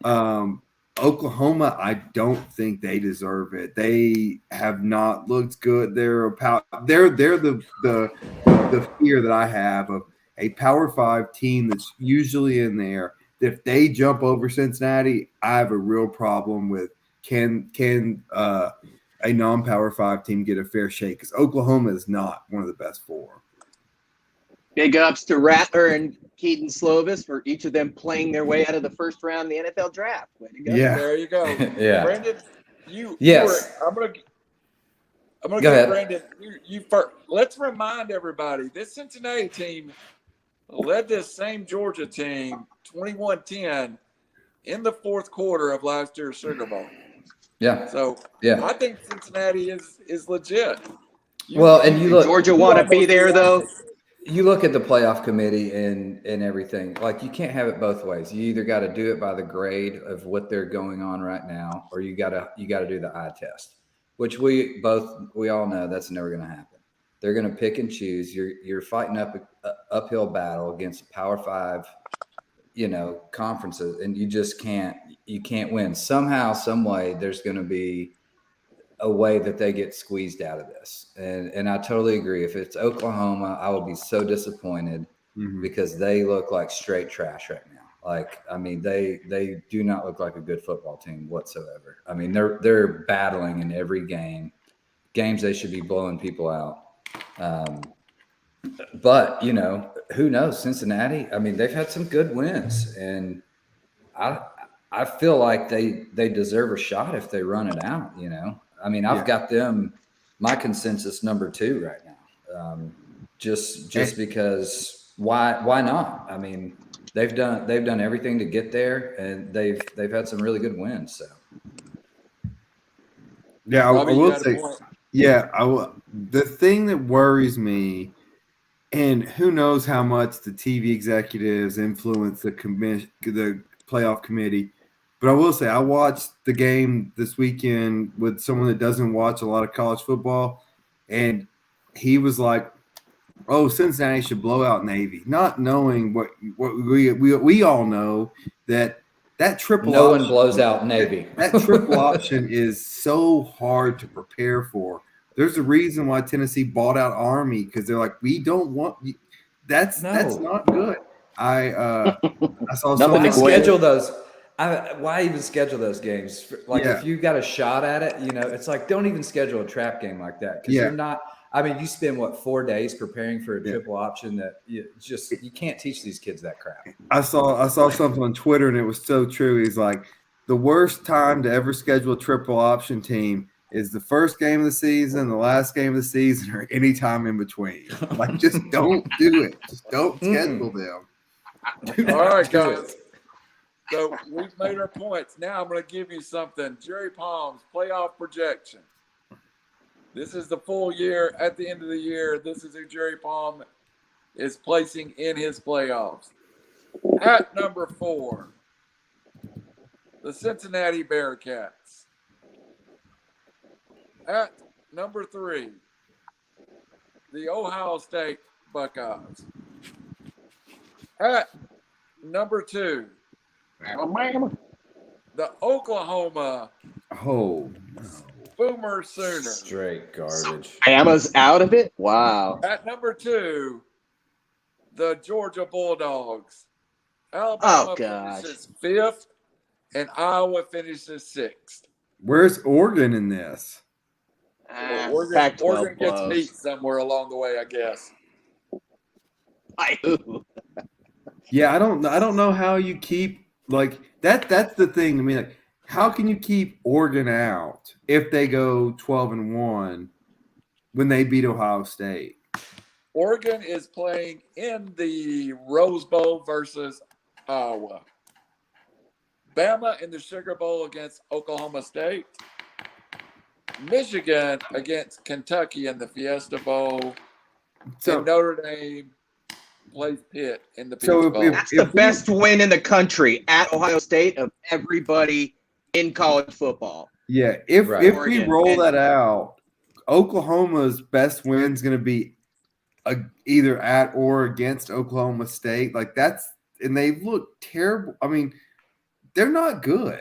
Oklahoma, I don't think they deserve it. They have not looked good. They're the fear that I have of a Power 5 team that's usually in there. If they jump over Cincinnati, I have a real problem with can a non-Power 5 team get a fair shake? Because Oklahoma is not one of the best four. Big ups to Rattler and Keaton Slovis for each of them playing their way out of the first round of the NFL draft. Way to go. Yeah. There you go. Yeah. Brandon, Yes. I'm gonna Go get ahead. Brandon. You first. Let's remind everybody this Cincinnati team led this same Georgia team 21-10 in the fourth quarter of last year's Sugar Bowl. Yeah. So Yeah. I think Cincinnati is legit. And you look, Georgia want to be there though. you look at the playoff committee and everything. Like, you can't have it both ways. You either got to do it by the grade of what they're going on right now, or you got to do the eye test, which we all know that's never going to happen. They're going to pick and choose. You're fighting up a uphill battle against Power 5, conferences, and you just can't win. Somehow, some way, there's going to be a way that they get squeezed out of this. And I totally agree. If it's Oklahoma, I will be so disappointed because they look like straight trash right now. Like, I mean, they do not look like a good football team whatsoever. I mean, they're battling in every games they should be blowing people out. But who knows? Cincinnati, I mean, they've had some good wins, and I feel like they deserve a shot if they run it out. I mean, I've got them my consensus number 2 right now. Just because why not? I mean, they've done everything to get there, and they've had some really good wins. So yeah, Robbie, I you will had a say, point. yeah, the thing that worries me, and who knows how much the TV executives influence the playoff committee. But I will say, I watched the game this weekend with someone that doesn't watch a lot of college football, and he was like, "Oh, Cincinnati should blow out Navy," not knowing what we all know that triple no option, one blows out Navy. that triple option is so hard to prepare for. There's a reason why Tennessee bought out Army, because they're like, we don't want you. That's not good. I saw Nothing someone to schedule those. Why even schedule those games? Like, Yeah. if you got a shot at it, it's like, don't even schedule a trap game like that, because you're not. I mean, you spend 4 days preparing for a triple option that you can't teach these kids that crap. I saw something on Twitter, and it was so true. He's like, the worst time to ever schedule a triple option team is the first game of the season, the last game of the season, or any time in between. Like, just don't do it. Just don't schedule them. All right, guys. So we've made our points. Now I'm going to give you something. Jerry Palm's playoff projection. This is the full year. At the end of the year, this is who Jerry Palm is placing in his playoffs. At number 4, the Cincinnati Bearcats. At number 3, the Ohio State Buckeyes. At number 2, the Oklahoma Boomer Sooners. Straight garbage. Bama's out of it? Wow. At number 2, the Georgia Bulldogs. Alabama finishes 5th, and Iowa finishes 6th. Where's Oregon in this? Oregon gets beat somewhere along the way, I guess. Yeah, I don't know how you keep like that. That's the thing. I mean, like, how can you keep Oregon out if they go 12-1 when they beat Ohio State? Oregon is playing in the Rose Bowl versus Iowa. Bama in the Sugar Bowl against Oklahoma State. Michigan against Kentucky in the Fiesta Bowl. So and Notre Dame plays Pitt in the Peach So Bowl. That's the best win in the country at Ohio State of everybody in college football. yeah, if Right. if we Oregon roll and- that out, Oklahoma's best win is going to be either at or against Oklahoma State. Like, that's, and they look terrible. I mean, they're not good.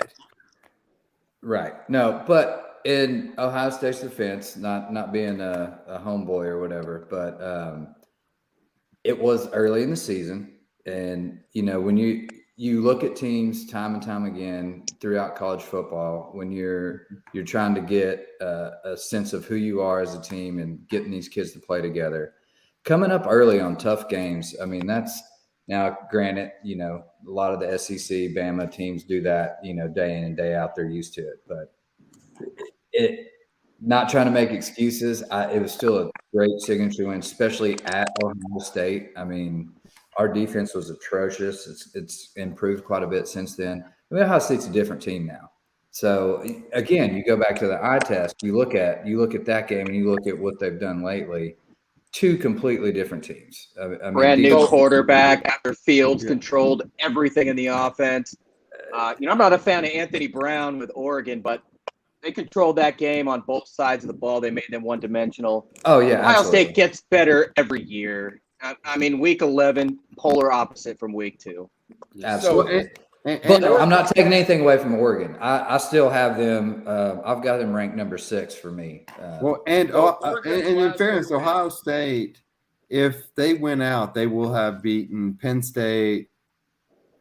Right. No, but in Ohio State's defense, not being a homeboy or whatever, but it was early in the season. And, when you look at teams time and time again throughout college football, when you're trying to get a sense of who you are as a team and getting these kids to play together, coming up early on tough games. I mean, that's now granted, a lot of the SEC, Bama teams do that, day in and day out. They're used to it, but not trying to make excuses. It was still a great signature win, especially at Ohio State. I mean, our defense was atrocious. It's improved quite a bit since then. I mean, Ohio State's a different team now. So again, you go back to the eye test. You look at that game and you look at what they've done lately. Two completely different teams. I mean, Brand new quarterback after Fields controlled everything in the offense. I'm not a fan of Anthony Brown with Oregon, but they controlled that game on both sides of the ball. They made them one-dimensional. Oh, yeah, Ohio absolutely. State gets better every year. I mean, week 11, polar opposite from week 2. Absolutely. But I'm not taking anything away from Oregon. I still have them. I've got them ranked number 6 for me. And in fairness, Ohio State, if they win out, they will have beaten Penn State,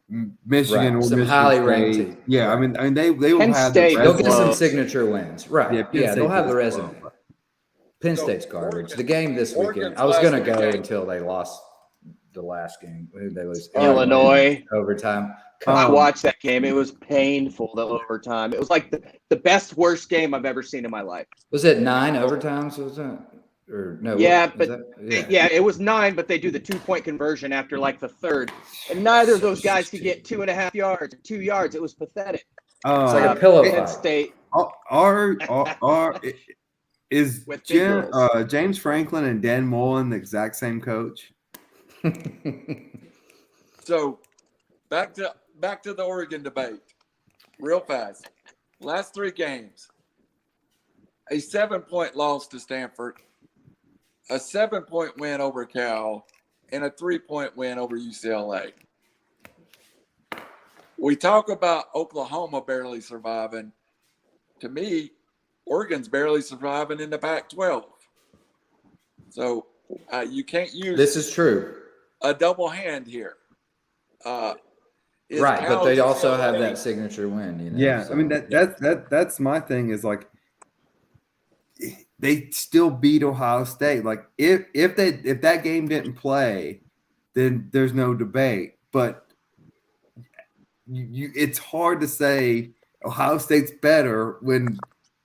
Michigan, right. or some Michigan highly State. ranked teams. Yeah, right. I mean they will Penn have State, they'll get some close. signature wins. Right. Yeah, they'll have the resume. Penn State's garbage. The game this weekend, I was going to go until they lost the last game. Who they lose? Illinois. Overtime. I watched that game. It was painful, the overtime. It was like the best, worst game I've ever seen in my life. Was it 9 overtimes? Was it? Or no? Yeah, but it was 9, but they do the 2-point conversion after like the third. And neither of those guys could get 2.5 yards or 2 yards. It was pathetic. It's like a pillow Penn fight. State. Is With big girls. James Franklin and Dan Mullen the exact same coach? So back to the Oregon debate real fast. Last 3 games, a 7-point loss to Stanford, a 7-point win over Cal, and a 3-point win over UCLA. We talk about Oklahoma barely surviving. To me, Oregon's barely surviving in the Pac-12. So you can't use This is true. a double hand here. Right, but they also have that signature win. Yeah, so, I mean that's my thing is like they still beat Ohio State. Like if that game didn't play, then there's no debate. But it's hard to say Ohio State's better when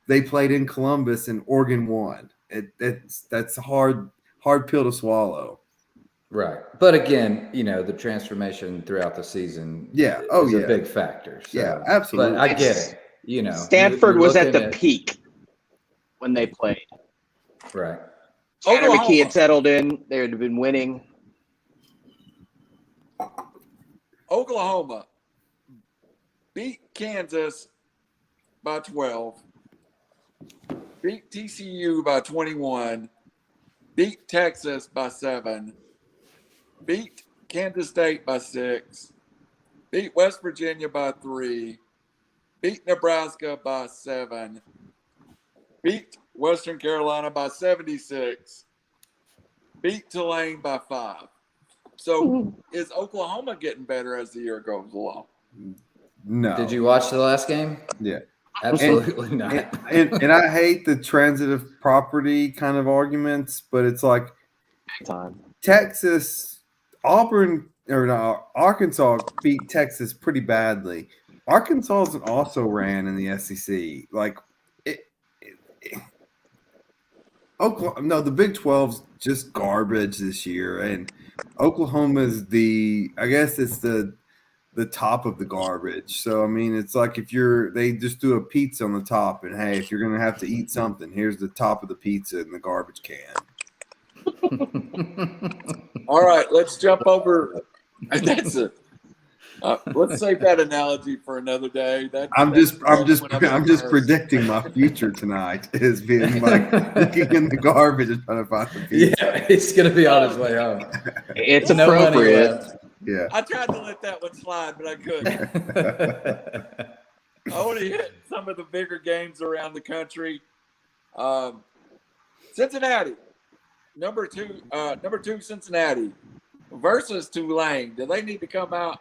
they played in Columbus and Oregon won. That's a hard pill to swallow. Right. But again, the transformation throughout the season is a big factor. So. Yeah, absolutely. But I get it. Stanford was at the peak when they played. Right. Tanner McKee had settled in. They had been winning. Oklahoma beat Kansas by 12, beat TCU by 21, beat Texas by 7, beat Kansas State by 6, beat West Virginia by 3, beat Nebraska by 7, beat Western Carolina by 76, beat Tulane by 5. So is Oklahoma getting better as the year goes along? No. Did you watch the last game? Yeah. Absolutely not. And I hate the transitive property kind of arguments, but it's like Texas, Arkansas beat Texas pretty badly. Arkansas also ran in the SEC. Like Oklahoma, no, the Big 12's just garbage this year, and Oklahoma's I guess it's the top of the garbage. So I mean, it's like they just do a pizza on the top, and hey, if you're gonna have to eat something, here's the top of the pizza in the garbage can. All right, let's jump over. That's it. Let's save that analogy for another day. I'm just predicting my future tonight is being like looking in the garbage and trying to find the pizza. Yeah, he's gonna be on his way home. It's No money appropriate. left. Yeah. I tried to let that one slide, but I couldn't. I want to hit some of the bigger games around the country. Cincinnati, number two Cincinnati versus Tulane. Do they need to come out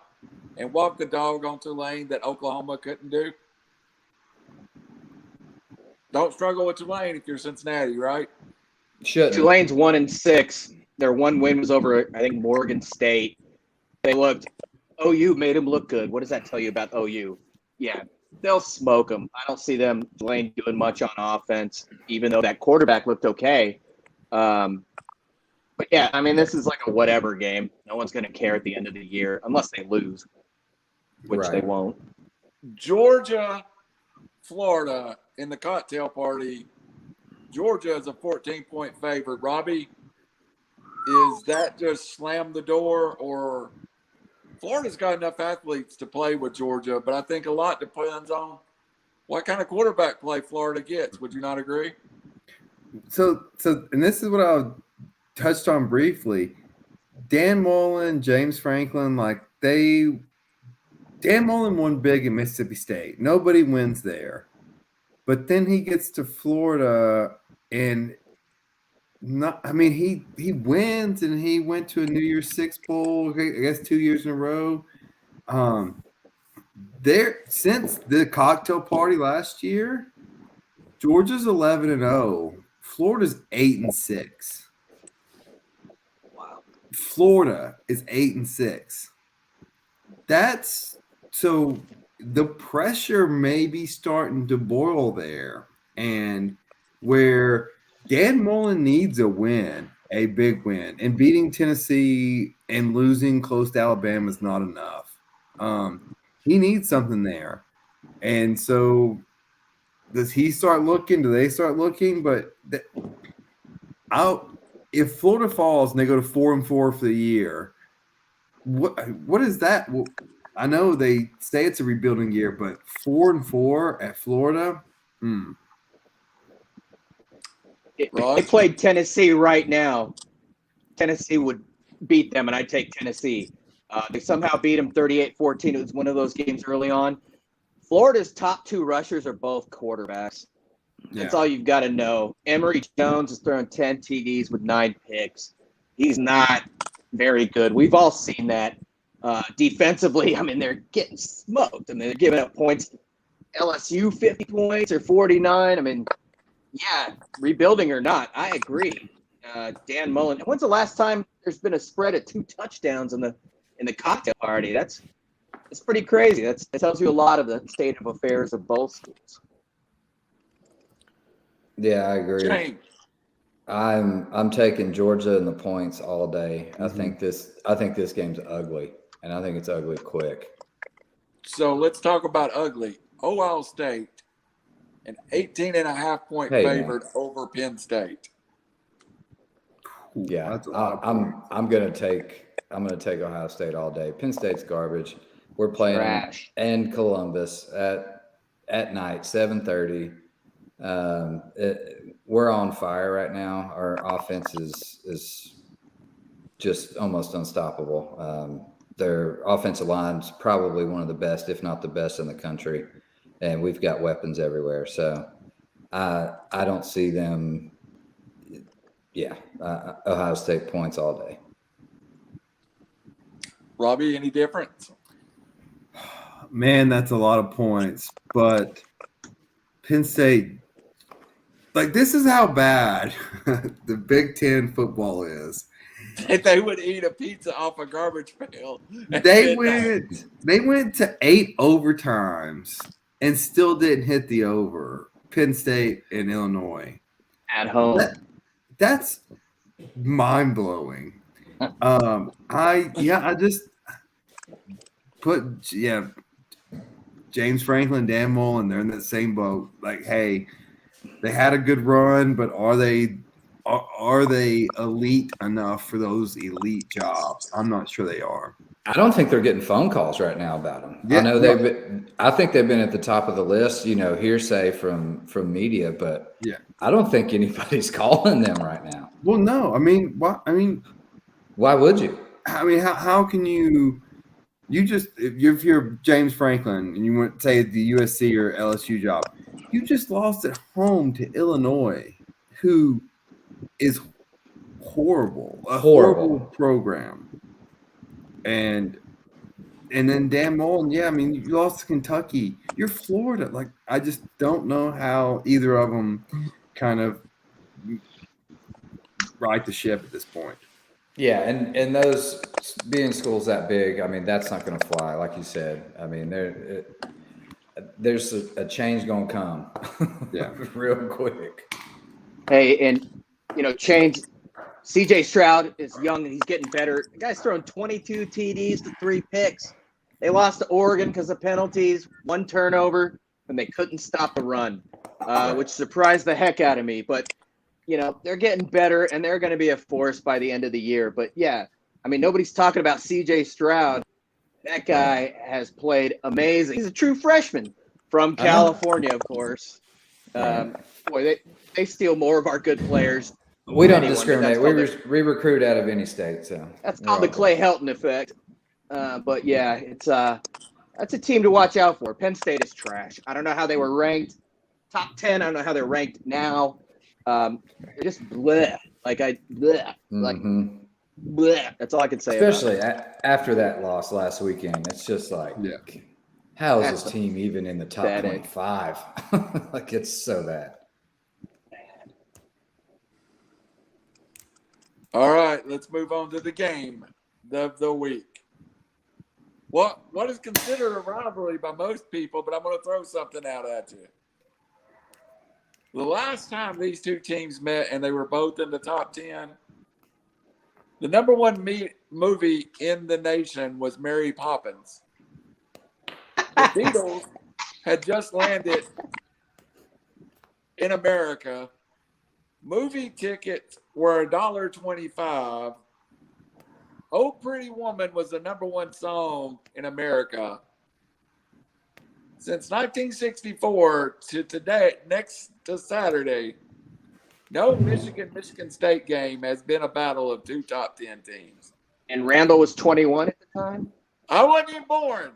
and walk the dog on Tulane that Oklahoma couldn't do? Don't struggle with Tulane if you're Cincinnati, right? Shouldn't. Tulane's 1-6. Their one win was over, I think, Morgan State. They looked. OU made them look good. What does that tell you about OU? Yeah, they'll smoke them. I don't see Tulane doing much on offense, even though that quarterback looked okay. But yeah, I mean, this is like a whatever game. No one's going to care at the end of the year unless they lose, which they Right. won't. Georgia, Florida in the cocktail party. Georgia is a 14-point favorite. Robbie, is that just slam the door, or Florida's got enough athletes to play with Georgia, but I think a lot depends on what kind of quarterback play Florida gets. Would you not agree? So, and this is what I touched on briefly. Dan Mullen, James Franklin, Dan Mullen won big in Mississippi State. Nobody wins there. But then he gets to Florida and he wins, and he went to a New Year's Six Bowl, I guess 2 years in a row. Since the cocktail party last year, Georgia's 11-0. Florida's 8-6. Wow. Florida is 8-6. That's so the pressure may be starting to boil there, and where Dan Mullen needs a win, a big win, and beating Tennessee and losing close to Alabama is not enough. He needs something there, and so does he start looking? Do they start looking? But if Florida falls and they go to 4-4 for the year, what is that? Well, I know they say it's a rebuilding year, but 4-4 at Florida. If they played Tennessee right now, Tennessee would beat them, and I'd take Tennessee. They somehow beat them 38-14. It was one of those games early on. Florida's top two rushers are both quarterbacks. That's all you've got to know. Emory Jones is throwing 10 TDs with 9 picks. He's not very good. We've all seen that. Defensively, I mean, they're getting smoked. I mean, they're giving up points. LSU 50 points or 49. I mean, yeah, rebuilding or not, I agree. Dan Mullen. When's the last time there's been a spread of 2 touchdowns in the cocktail party? That's pretty crazy. That tells you a lot of the state of affairs of both schools. Yeah, I agree. James. I'm taking Georgia and the points all day. I think this game's ugly, and I think it's ugly quick. So let's talk about ugly. Ohio State, an 18.5-point favorite over Penn State. Yeah, That's a lot of I'm gonna take Ohio State all day. Penn State's garbage. We're playing Trash. in Columbus at night, 7:30. We're on fire right now. Our offense is just almost unstoppable. Their offensive line's probably one of the best, if not the best, in the country, and we've got weapons everywhere. So I don't see them. Yeah, Ohio State points all day. Robbie, any difference? Man, that's a lot of points. But Penn State, this is how bad the Big Ten football is. If they would eat a pizza off a garbage pail. They went to 8 overtimes and still didn't hit the over. Penn State and Illinois. At home. That's mind blowing. I just put James Franklin, Dan Mullen, they're in that same boat. Hey, they had a good run, but are they elite enough for those elite jobs? I'm not sure they are. I don't think they're getting phone calls right now about them. Yeah, I know I think they've been at the top of the list, hearsay from media, but yeah, I don't think anybody's calling them right now. Well, no, why? Why would you? I mean, how can you just if you're James Franklin and you want to say the USC or LSU job, you just lost at home to Illinois, who is horrible, a horrible program, and then Dan Mullen, yeah, I mean, you lost to Kentucky. You're Florida. Like, I just don't know how either of them kind of right the ship at this point. Yeah, and those being schools that big, I mean, that's not going to fly, like you said. I mean, there's a change going to come, Yeah, real quick. Hey, and change. CJ Stroud is young and he's getting better. The guy's throwing 22 TDs to 3 picks. They lost to Oregon because of penalties, 1 turnover, and they couldn't stop the run, which surprised the heck out of me. But they're getting better, and they're going to be a force by the end of the year. But, yeah, I mean, nobody's talking about C.J. Stroud. That guy has played amazing. He's a true freshman from California, of course. Boy, they steal more of our good players. We don't discriminate. We recruit out of any state. So that's called the Clay Helton effect. But, yeah, that's a team to watch out for. Penn State is trash. I don't know how they were ranked. Top 10, I don't know how they're ranked now. Just bleh. Bleh. That's all I can say. Especially after that loss last weekend, it's just like, how is this team even in the top 25? Like, it's so bad. All right, let's move on to the game of the week. What is considered a rivalry by most people, but I'm going to throw something out at you. The last time these two teams met and they were both in the top 10, the number one movie in the nation was Mary Poppins. The Beatles had just landed in America. Movie tickets were $1.25. Oh Pretty Woman was the number one song in America. Since 1964 to today, next to Saturday, no Michigan State game has been a battle of 2 top 10 teams. And Randall was 21 at the time? I wasn't even born.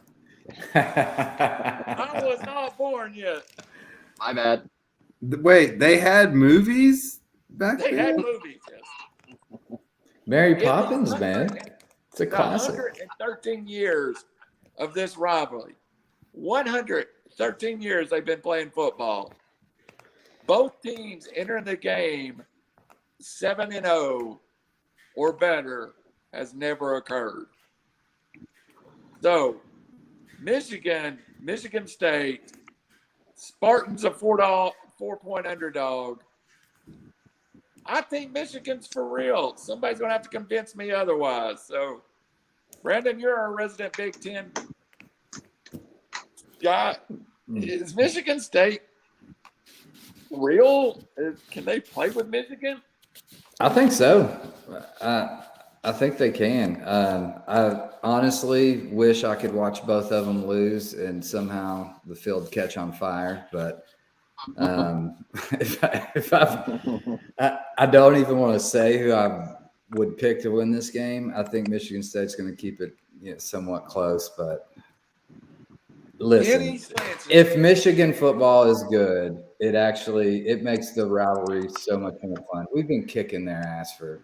I was not born yet. My bad. Wait, they had movies back then? They had movies, yes. Mary Poppins, man. It's a classic. 113 years of this rivalry. 113 years they've been playing football. Both teams entering the game 7-0 or better has never occurred. So, Michigan State, Spartans a 4-point underdog. I think Michigan's for real. Somebody's going to have to convince me otherwise. So, Brandon, you're our resident Big Ten guy. Is Michigan State real? Can they play with Michigan? I think so. I think they can. I honestly wish I could watch both of them lose and somehow the field catch on fire. But if I don't even want to say who I would pick to win this game. I think Michigan State's going to keep it somewhat close. But listen, if Michigan football is good, it makes the rivalry so much more fun. We've been kicking their ass for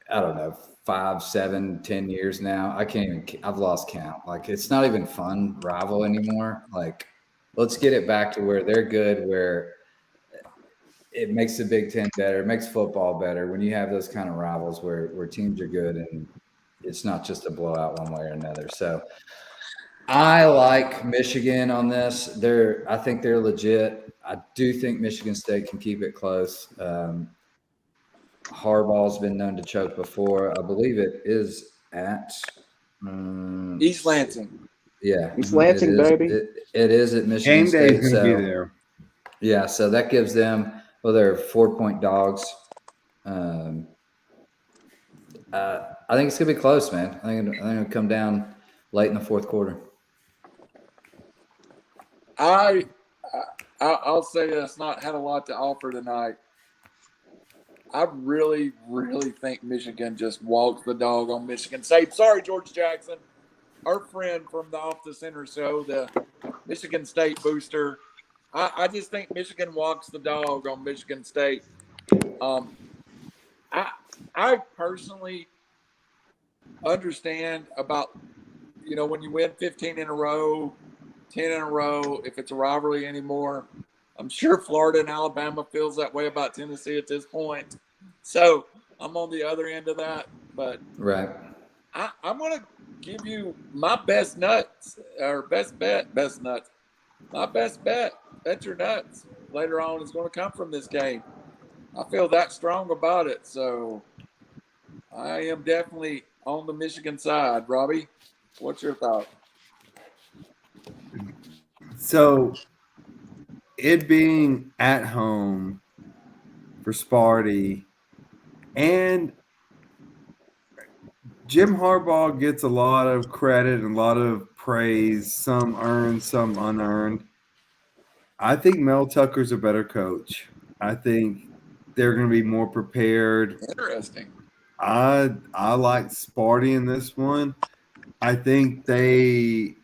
I don't know, 5, 7, 10 years now. I've lost count. Like, it's not even fun rival anymore. Like, let's get it back to where they're good, where it makes the Big Ten better, it makes football better when you have those kind of rivals where teams are good and it's not just a blowout one way or another. So I like Michigan on this. I think they're legit. I do think Michigan State can keep it close. Harbaugh's been known to choke before. I believe it is at East Lansing. Yeah. East Lansing, baby. It is at Michigan Game State. day is going to be there. Yeah, so that gives them, they're 4-point dogs. I think it's going to be close, man. I think it'll come down late in the fourth quarter. I'll say that's not had a lot to offer tonight. I really, really think Michigan just walks the dog on Michigan State. Sorry, George Jackson, our friend from the Off the Center show, the Michigan State booster. I just think Michigan walks the dog on Michigan State. I personally understand about, when you win 15 in a row, 10 in a row, if it's a rivalry anymore. I'm sure Florida and Alabama feels that way about Tennessee at this point. So I'm on the other end of that. But Right. I'm going to give you my best nuts, or best bet, best nuts. My best bet your nuts later on is going to come from this game. I feel that strong about it. So I am definitely on the Michigan side. Robbie, what's your thought? So it being at home for Sparty, and Jim Harbaugh gets a lot of credit and a lot of praise, some earned, some unearned. I think Mel Tucker's a better coach. I think they're going to be more prepared. Interesting. I like Sparty in this one. I think they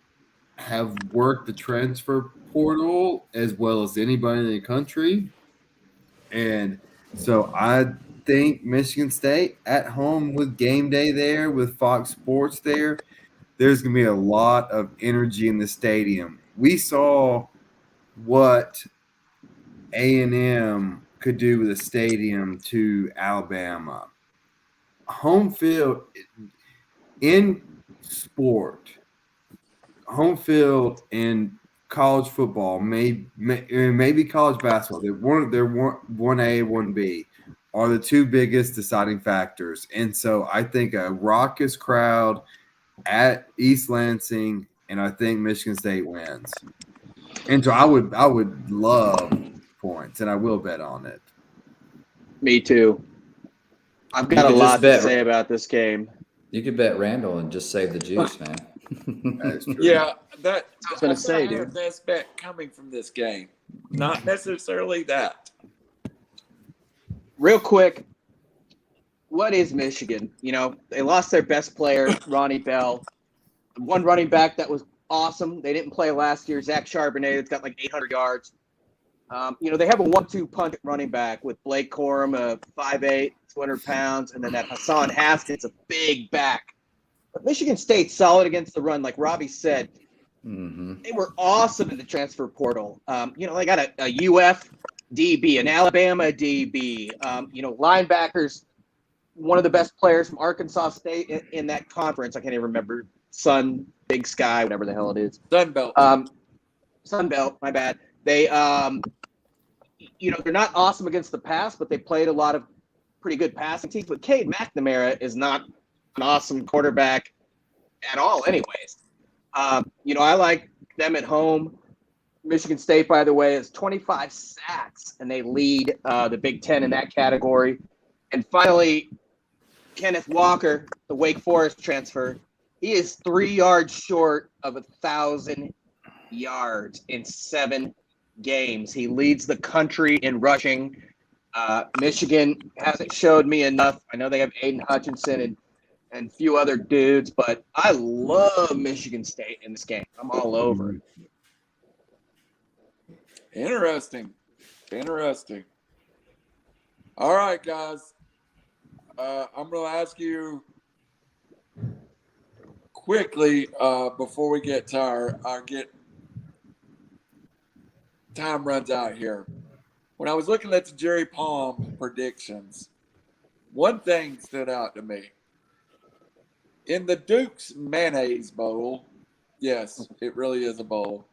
have worked the transfer portal as well as anybody in the country. And so I think Michigan State at home with game day there, with Fox Sports there, there's going to be a lot of energy in the stadium. We saw what A&M could do with a stadium to Alabama. Home field in sport, home field in college football, maybe college basketball, they're 1A, 1B are the two biggest deciding factors. And so I think a raucous crowd at East Lansing, and I think Michigan State wins. And so I would love points, and I will bet on it. Me too. I've got a could lot just to bet- say about this game. You could bet Randall and just save the juice, man. That is true. Yeah, that I was gonna say, the dude. best bet coming from this game. Not necessarily that. Real quick, what is Michigan? They lost their best player, Ronnie Bell. One running back that was awesome. They didn't play last year, Zach Charbonnet, that's got like 800 yards. They have a 1-2 punch running back with Blake Corum, a 5'8", 200 pounds, and then that Hassan Haskins, a big back. But Michigan State's solid against the run, like Robbie said. Mm-hmm. They were awesome in the transfer portal. They got a UF DB, an Alabama DB, linebackers, one of the best players from Arkansas State in that conference. I can't even remember. Big Sky, whatever the hell it is. Sunbelt. Sunbelt, my bad. They, they're not awesome against the pass, but they played a lot of pretty good passing teams. But Cade McNamara is not an awesome quarterback at all anyways. I like them at home. Michigan State, by the way, is 25 sacks, and they lead the Big Ten in that category. And finally, Kenneth Walker, the Wake Forest transfer, he is 3 yards short of 1,000 yards in 7 games. He leads the country in rushing. Michigan hasn't showed me enough. I know they have Aiden Hutchinson and a few other dudes, but I love Michigan State in this game. I'm all over it. Interesting. All right, guys. I'm going to ask you quickly before we get tired. Time runs out here. When I was looking at the Jerry Palm predictions, one thing stood out to me. In the Duke's Mayonnaise Bowl, yes, it really is a bowl,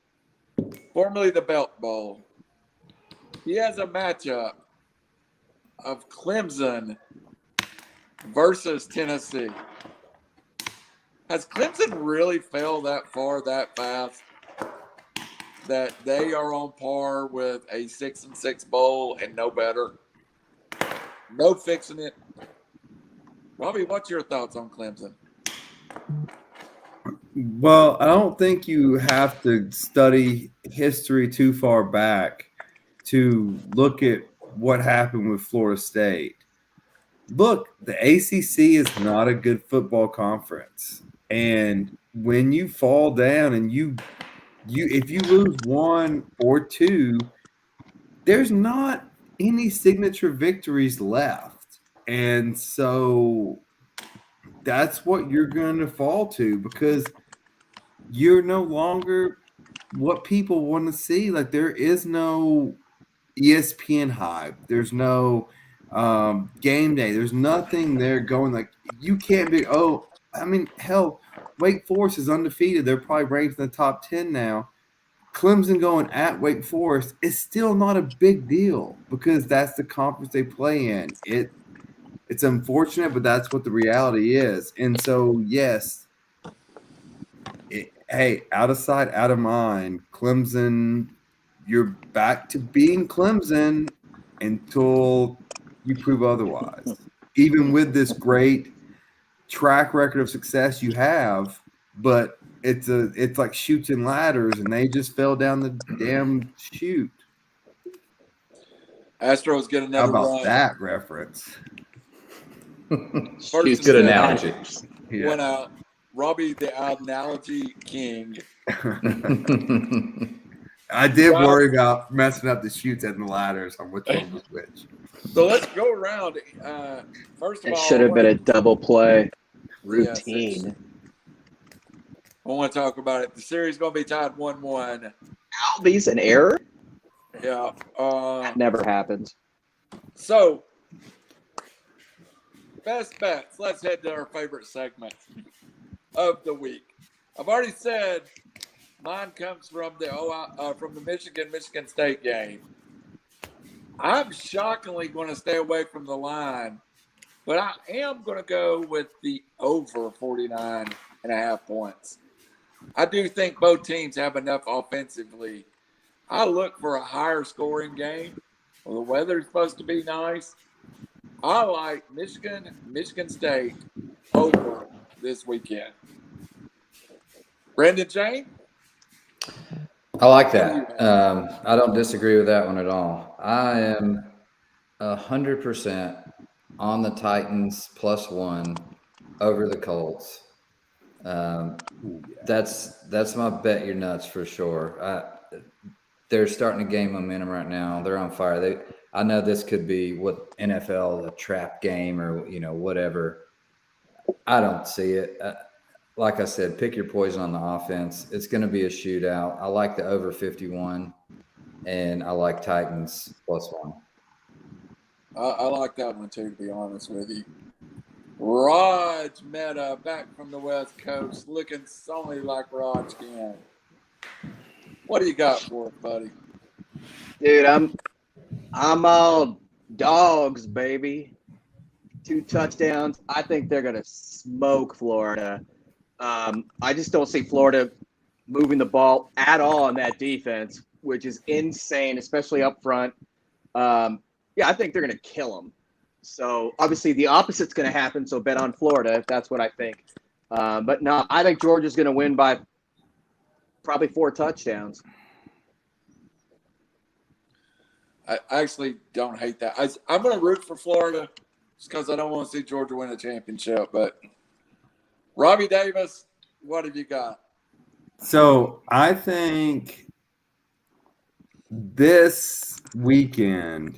formerly the Belt Bowl, he has a matchup of Clemson versus Tennessee. Has Clemson really fell that far that fast that they are on par with a 6-6 bowl and no better? No fixing it. Robbie, what's your thoughts on Clemson? Well, I don't think you have to study history too far back to look at what happened with Florida State. look, the ACC is not a good football conference. And when you fall down and if you lose one or two, there's not any signature victories left. And so that's what you're going to fall to because you're no longer what people want to see. Like there is no ESPN hype. There's no game day. There's nothing there going like you can't be. Oh, I mean, hell, Wake Forest is undefeated. They're probably ranked in the top 10 now. Clemson going at Wake Forest is still not a big deal because that's the conference they play in. It's unfortunate, but that's what the reality is. And so, yes, hey, out of sight, out of mind. Clemson, you're back to being Clemson until you prove otherwise. Even with this great track record of success you have, but it's like chutes and ladders, and they just fell down the damn chute. Astros get How another about run. that reference? First Good and analogy. Went out. Robbie, the analogy king. I did worry about messing up the chutes and the ladders on which one was which. So let's go around. First of It all, should have been a double play routine. I want to talk about it. The series is going to be tied 1-1. Albies an error? Yeah. That never happens. So, best bets. Let's head to our favorite segment of the week. I've already said mine comes from the Michigan State game. I'm shockingly going to stay away from the line, but I am going to go with the over 49.5 points. I do think both teams have enough offensively. I look for a higher scoring game. Well, the weather's supposed to be nice. I like Michigan State over this weekend. Brendan Jane? I like that. I don't disagree with that one at all. I am 100% on the Titans +1 over the Colts. That's my bet your nuts for sure. They're starting to gain momentum right now. They're on fire. I know this could be what NFL, a trap game or whatever. I don't see it. Like I said, pick your poison on the offense. It's going to be a shootout. I like the over 51, and I like Titans +1. I like that one too, to be honest with you. Raj Mehta back from the West Coast, looking only like Raj can. What do you got for it, buddy? Dude, I'm all dogs, baby. 2 touchdowns. I think they're gonna smoke Florida. I just don't see Florida moving the ball at all on that defense, which is insane, especially up front. I think they're gonna kill them. So obviously the opposite's gonna happen. So bet on Florida if that's what I think. But no, I think Georgia's gonna win by probably 4 touchdowns. I actually don't hate that. I'm going to root for Florida just because I don't want to see Georgia win a championship. But Robbie Davis, what have you got? So I think this weekend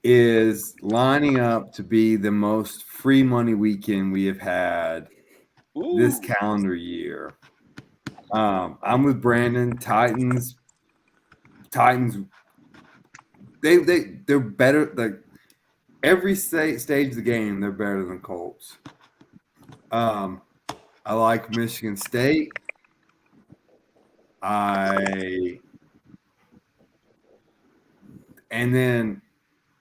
is lining up to be the most free money weekend we have had this calendar year. I'm with Brandon. Titans. They're better. Like every stage of the game, they're better than Colts. I like Michigan State. And then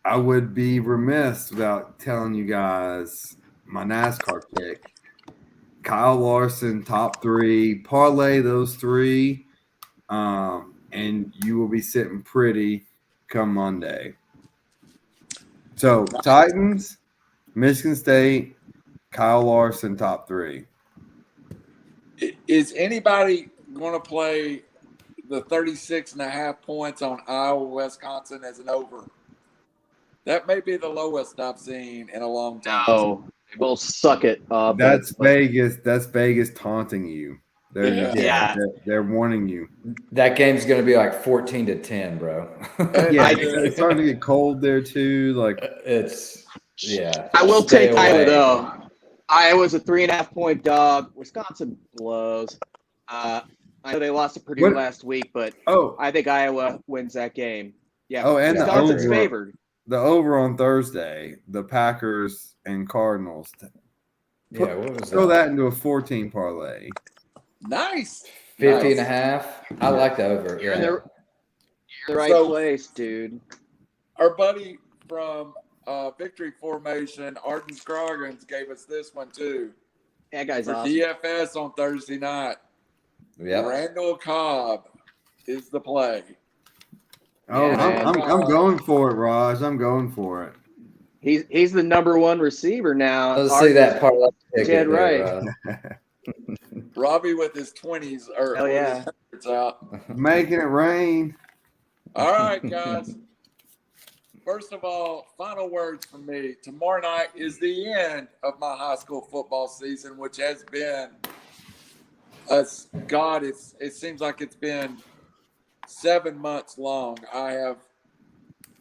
I would be remiss without telling you guys my NASCAR pick. Kyle Larson, top 3. Parlay those 3, and you will be sitting pretty come Monday. So Titans, Michigan State, Kyle Larson, top 3. Is anybody going to play the 36.5 points on Iowa, Wisconsin as an over? That may be the lowest I've seen in a long time. Oh, they both suck it. That's Vegas. That's Vegas taunting you. Yeah. They're warning you. That game's going to be like 14-10, bro. Yeah, it's starting to get cold there too. Like I will Stay take Iowa away. though. Iowa's a 3.5-point dog. Wisconsin blows. I know they lost to Purdue last week, but I think Iowa wins that game. Yeah. Oh, and Wisconsin's favored. The over on Thursday, the Packers and Cardinals. Yeah, what was throw that into a 14 parlay. Nice. 50.5. I like the over. You're in the right place, dude. Our buddy from Victory Formation, Arden Scroggins, gave us this one too. That guy's for awesome. DFS on Thursday night. Yep. Randall Cobb is the play. Oh, yeah, I'm going for it, Raj. I'm going for it. He's the number one receiver now. Let's see that parlay. Dead right. Robbie with his 20s or his hundreds out. Making it rain. All right, guys. First of all, final words from me. Tomorrow night is the end of my high school football season, which has been it seems like it's been 7 months long. I have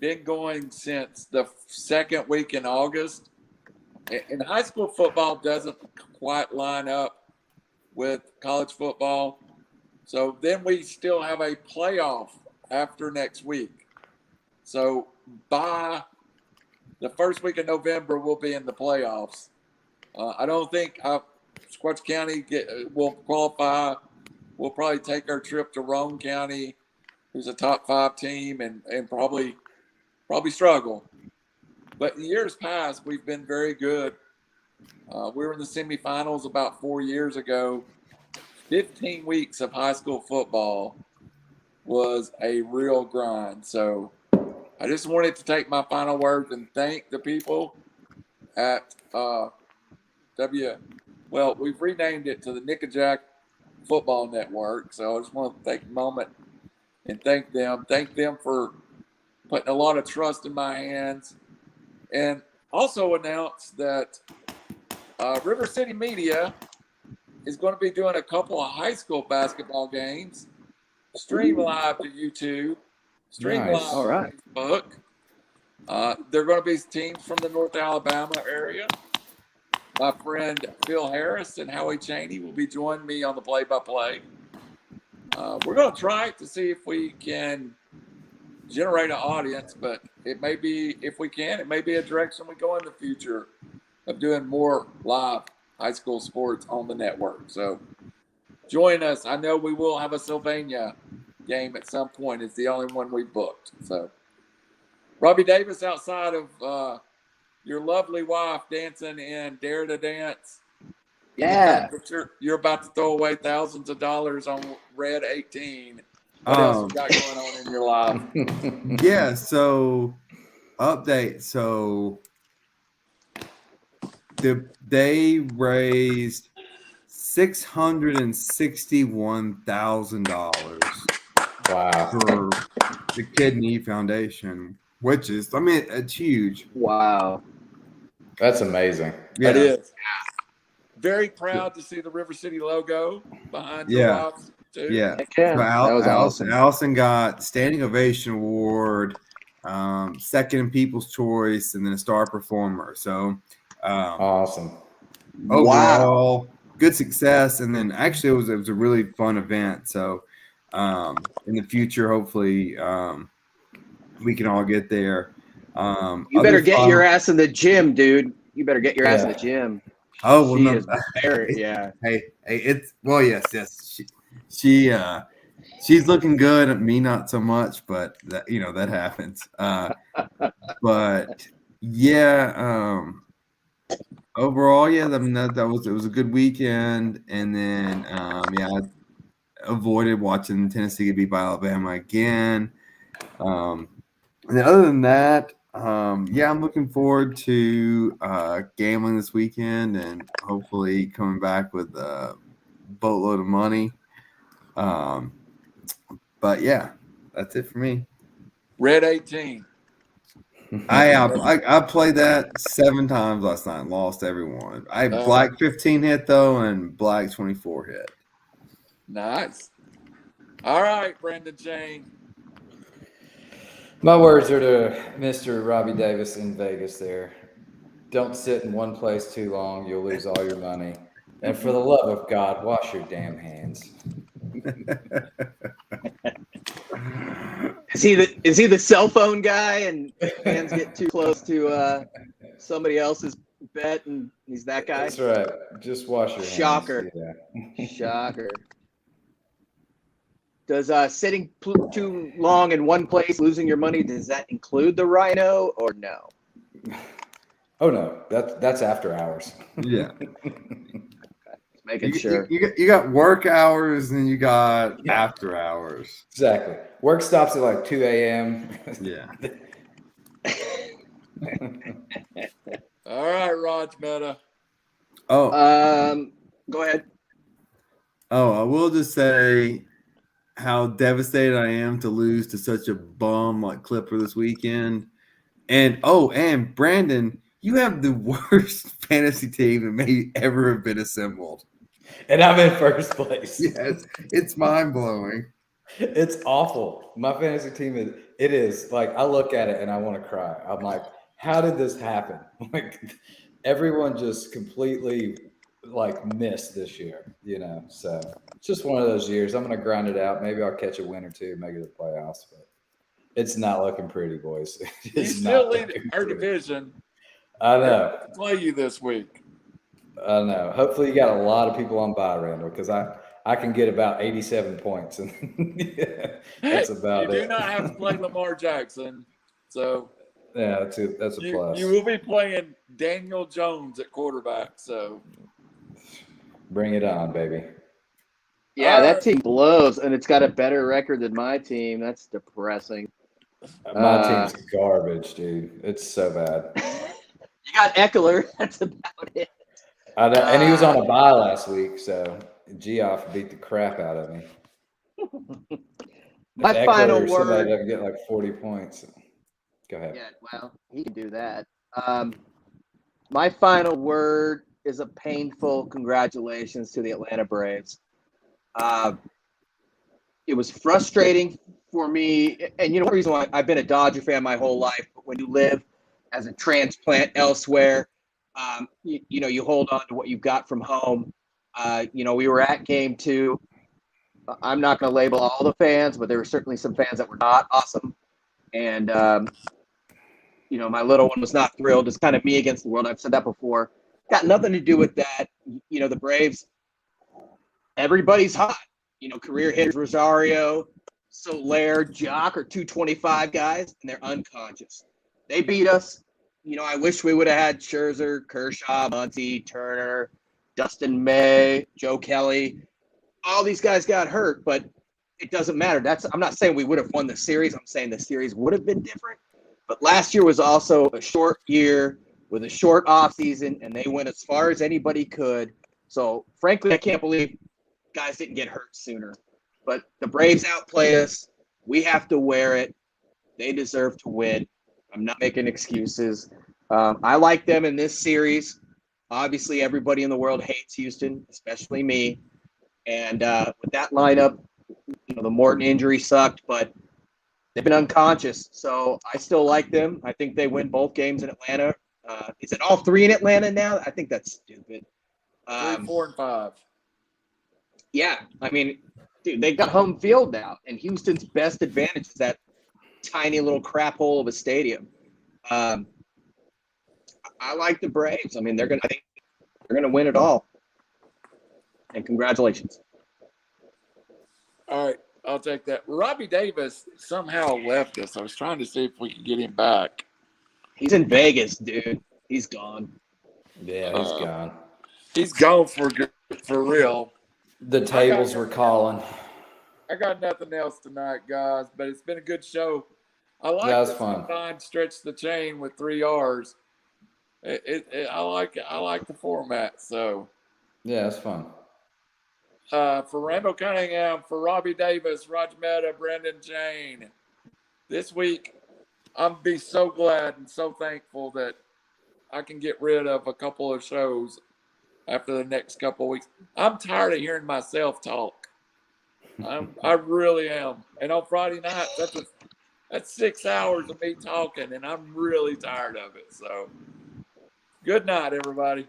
been going since the second week in August. And high school football doesn't quite line up with college football. So then we still have a playoff after next week. So by the first week of November, we'll be in the playoffs. I don't think Squatch County will qualify. We'll probably take our trip to Roane County, who's a top 5 team, and probably struggle. But in years past, we've been very good. We were in the semifinals about 4 years ago. 15 weeks of high school football was a real grind. So I just wanted to take my final words and thank the people at we've renamed it to the Nickajack Football Network. So I just want to take a moment and thank them. Thank them for putting a lot of trust in my hands. And also announce that River City Media is going to be doing a couple of high school basketball games, stream live to YouTube, stream live to Facebook. They're going to be teams from the North Alabama area. My friend Phil Harris and Howie Cheney will be joining me on the play-by-play. We're going to try to see if we can generate an audience, but it may be, if we can, it may be a direction we go in the future of doing more live high school sports on the network. So join us. I know we will have a Sylvania game at some point. It's the only one we booked. So Robbie Davis, outside of your lovely wife dancing in Dare to Dance. Yeah. You're about to throw away thousands of dollars on Red 18. What else you got going on in your life? Yeah, so update. So they raised $661,000 for the Kidney Foundation, which is, it's huge. Wow. That's amazing. Yeah. It is. Very proud to see the River City logo behind your wife, too. Yeah. Yeah. So That was awesome. Allison got Standing Ovation Award, second in People's Choice, and then a Star Performer. So awesome. Overall, good success. And then actually it was a really fun event. So in the future, hopefully we can all get there. You better get your ass in the gym, dude. You better get your ass in the gym. Oh, well, Yeah. Hey, it's yes. She's looking good. Me, not so much, but that happens. But yeah, overall, yeah. It was a good weekend, and then I avoided watching Tennessee get beat by Alabama again. And then other than that, I'm looking forward to gambling this weekend and hopefully coming back with a boatload of money. But yeah, that's it for me. Red 18. I played that 7 times last night and lost every one. I black 15 hit though and black 24 hit. Nice. All right, Brendan Jane. My words are to Mr. Robbie Davis in Vegas there. Don't sit in one place too long. You'll lose all your money. And for the love of God, wash your damn hands. Is he the cell phone guy and fans get too close to somebody else's bet and he's that guy? That's right. Just wash your Shocker. hands. Yeah. Shocker. Does sitting too long in one place, losing your money, does that include the rhino or no? Oh no, that's after hours. Yeah. Making sure. You got work hours and you got after hours. Exactly. Work stops at like 2 a.m. Yeah. All right, Raj Mehta. Oh. Go ahead. Oh, I will just say how devastated I am to lose to such a bum like Clipper this weekend. And Brandon, you have the worst fantasy team that may ever have been assembled. And I'm in first place. Yes, it's mind blowing. It's awful. My fantasy team is like, I look at it and I want to cry. I'm like, how did this happen? Like, everyone just completely like missed this year, So it's just one of those years. I'm gonna grind it out. Maybe I'll catch a win or two, make it to the playoffs, but it's not looking pretty, boys. You still lead our division. I know. Play you this week. I know. Hopefully you got a lot of people on bye, Randall, because I can get about 87 points, and that's about it. You do not have to play Lamar Jackson, so yeah, that's a plus. You will be playing Daniel Jones at quarterback, so bring it on, baby. Yeah, that team blows, and it's got a better record than my team. That's depressing. My team's garbage, dude. It's so bad. You got Eckler. That's about it. I know, and he was on a bye last week, so Geoff beat the crap out of me. My Eckler, final word. Somebody doesn't get like 40 points. Go ahead. Yeah, well, he can do that. My final word is a painful congratulations to the Atlanta Braves. It was frustrating for me, and one reason why I've been a Dodger fan my whole life, but when you live as a transplant elsewhere, you hold on to what you've got from home. We were at game 2. I'm not going to label all the fans, but there were certainly some fans that were not awesome. And, my little one was not thrilled. It's kind of me against the world. I've said that before. Got nothing to do with that. The Braves, everybody's hot. Career hitters, Rosario, Soler, Jock are 225 guys, and they're unconscious. They beat us. I wish we would have had Scherzer, Kershaw, Muncy, Turner, Dustin May, Joe Kelly. All these guys got hurt, but it doesn't matter. I'm not saying we would have won the series. I'm saying the series would have been different. But last year was also a short year with a short offseason, and they went as far as anybody could. So, frankly, I can't believe guys didn't get hurt sooner. But the Braves outplay us. We have to wear it. They deserve to win. I'm not making excuses. I like them in this series. Obviously, everybody in the world hates Houston, especially me. And with that lineup, the Morton injury sucked, but they've been unconscious. So I still like them. I think they win both games in Atlanta. Is it all 3 in Atlanta now? I think that's stupid. 3, 4, and 5. Yeah. I mean, dude, they got home field now. And Houston's best advantage is that tiny little crap hole of a stadium. I like the Braves. I mean, I think they're gonna win it all. And congratulations. All right, I'll take that. Robbie Davis somehow left us. I was trying to see if we could get him back. He's in Vegas, dude. He's gone. Yeah, he's gone. He's gone for real. The tables were calling. I got nothing else tonight, guys, but it's been a good show. I like That was this fun. combined stretch the chain with 3R's. I like the format. So Yeah, it's fun. for Randall Cunningham, for Robbie Davis, Raj Mehta, Brendan Jane. This week I'm be so glad and so thankful that I can get rid of a couple of shows after the next couple of weeks. I'm tired of hearing myself talk. I really am. And on Friday night, that's 6 hours of me talking, and I'm really tired of it. So, good night, everybody.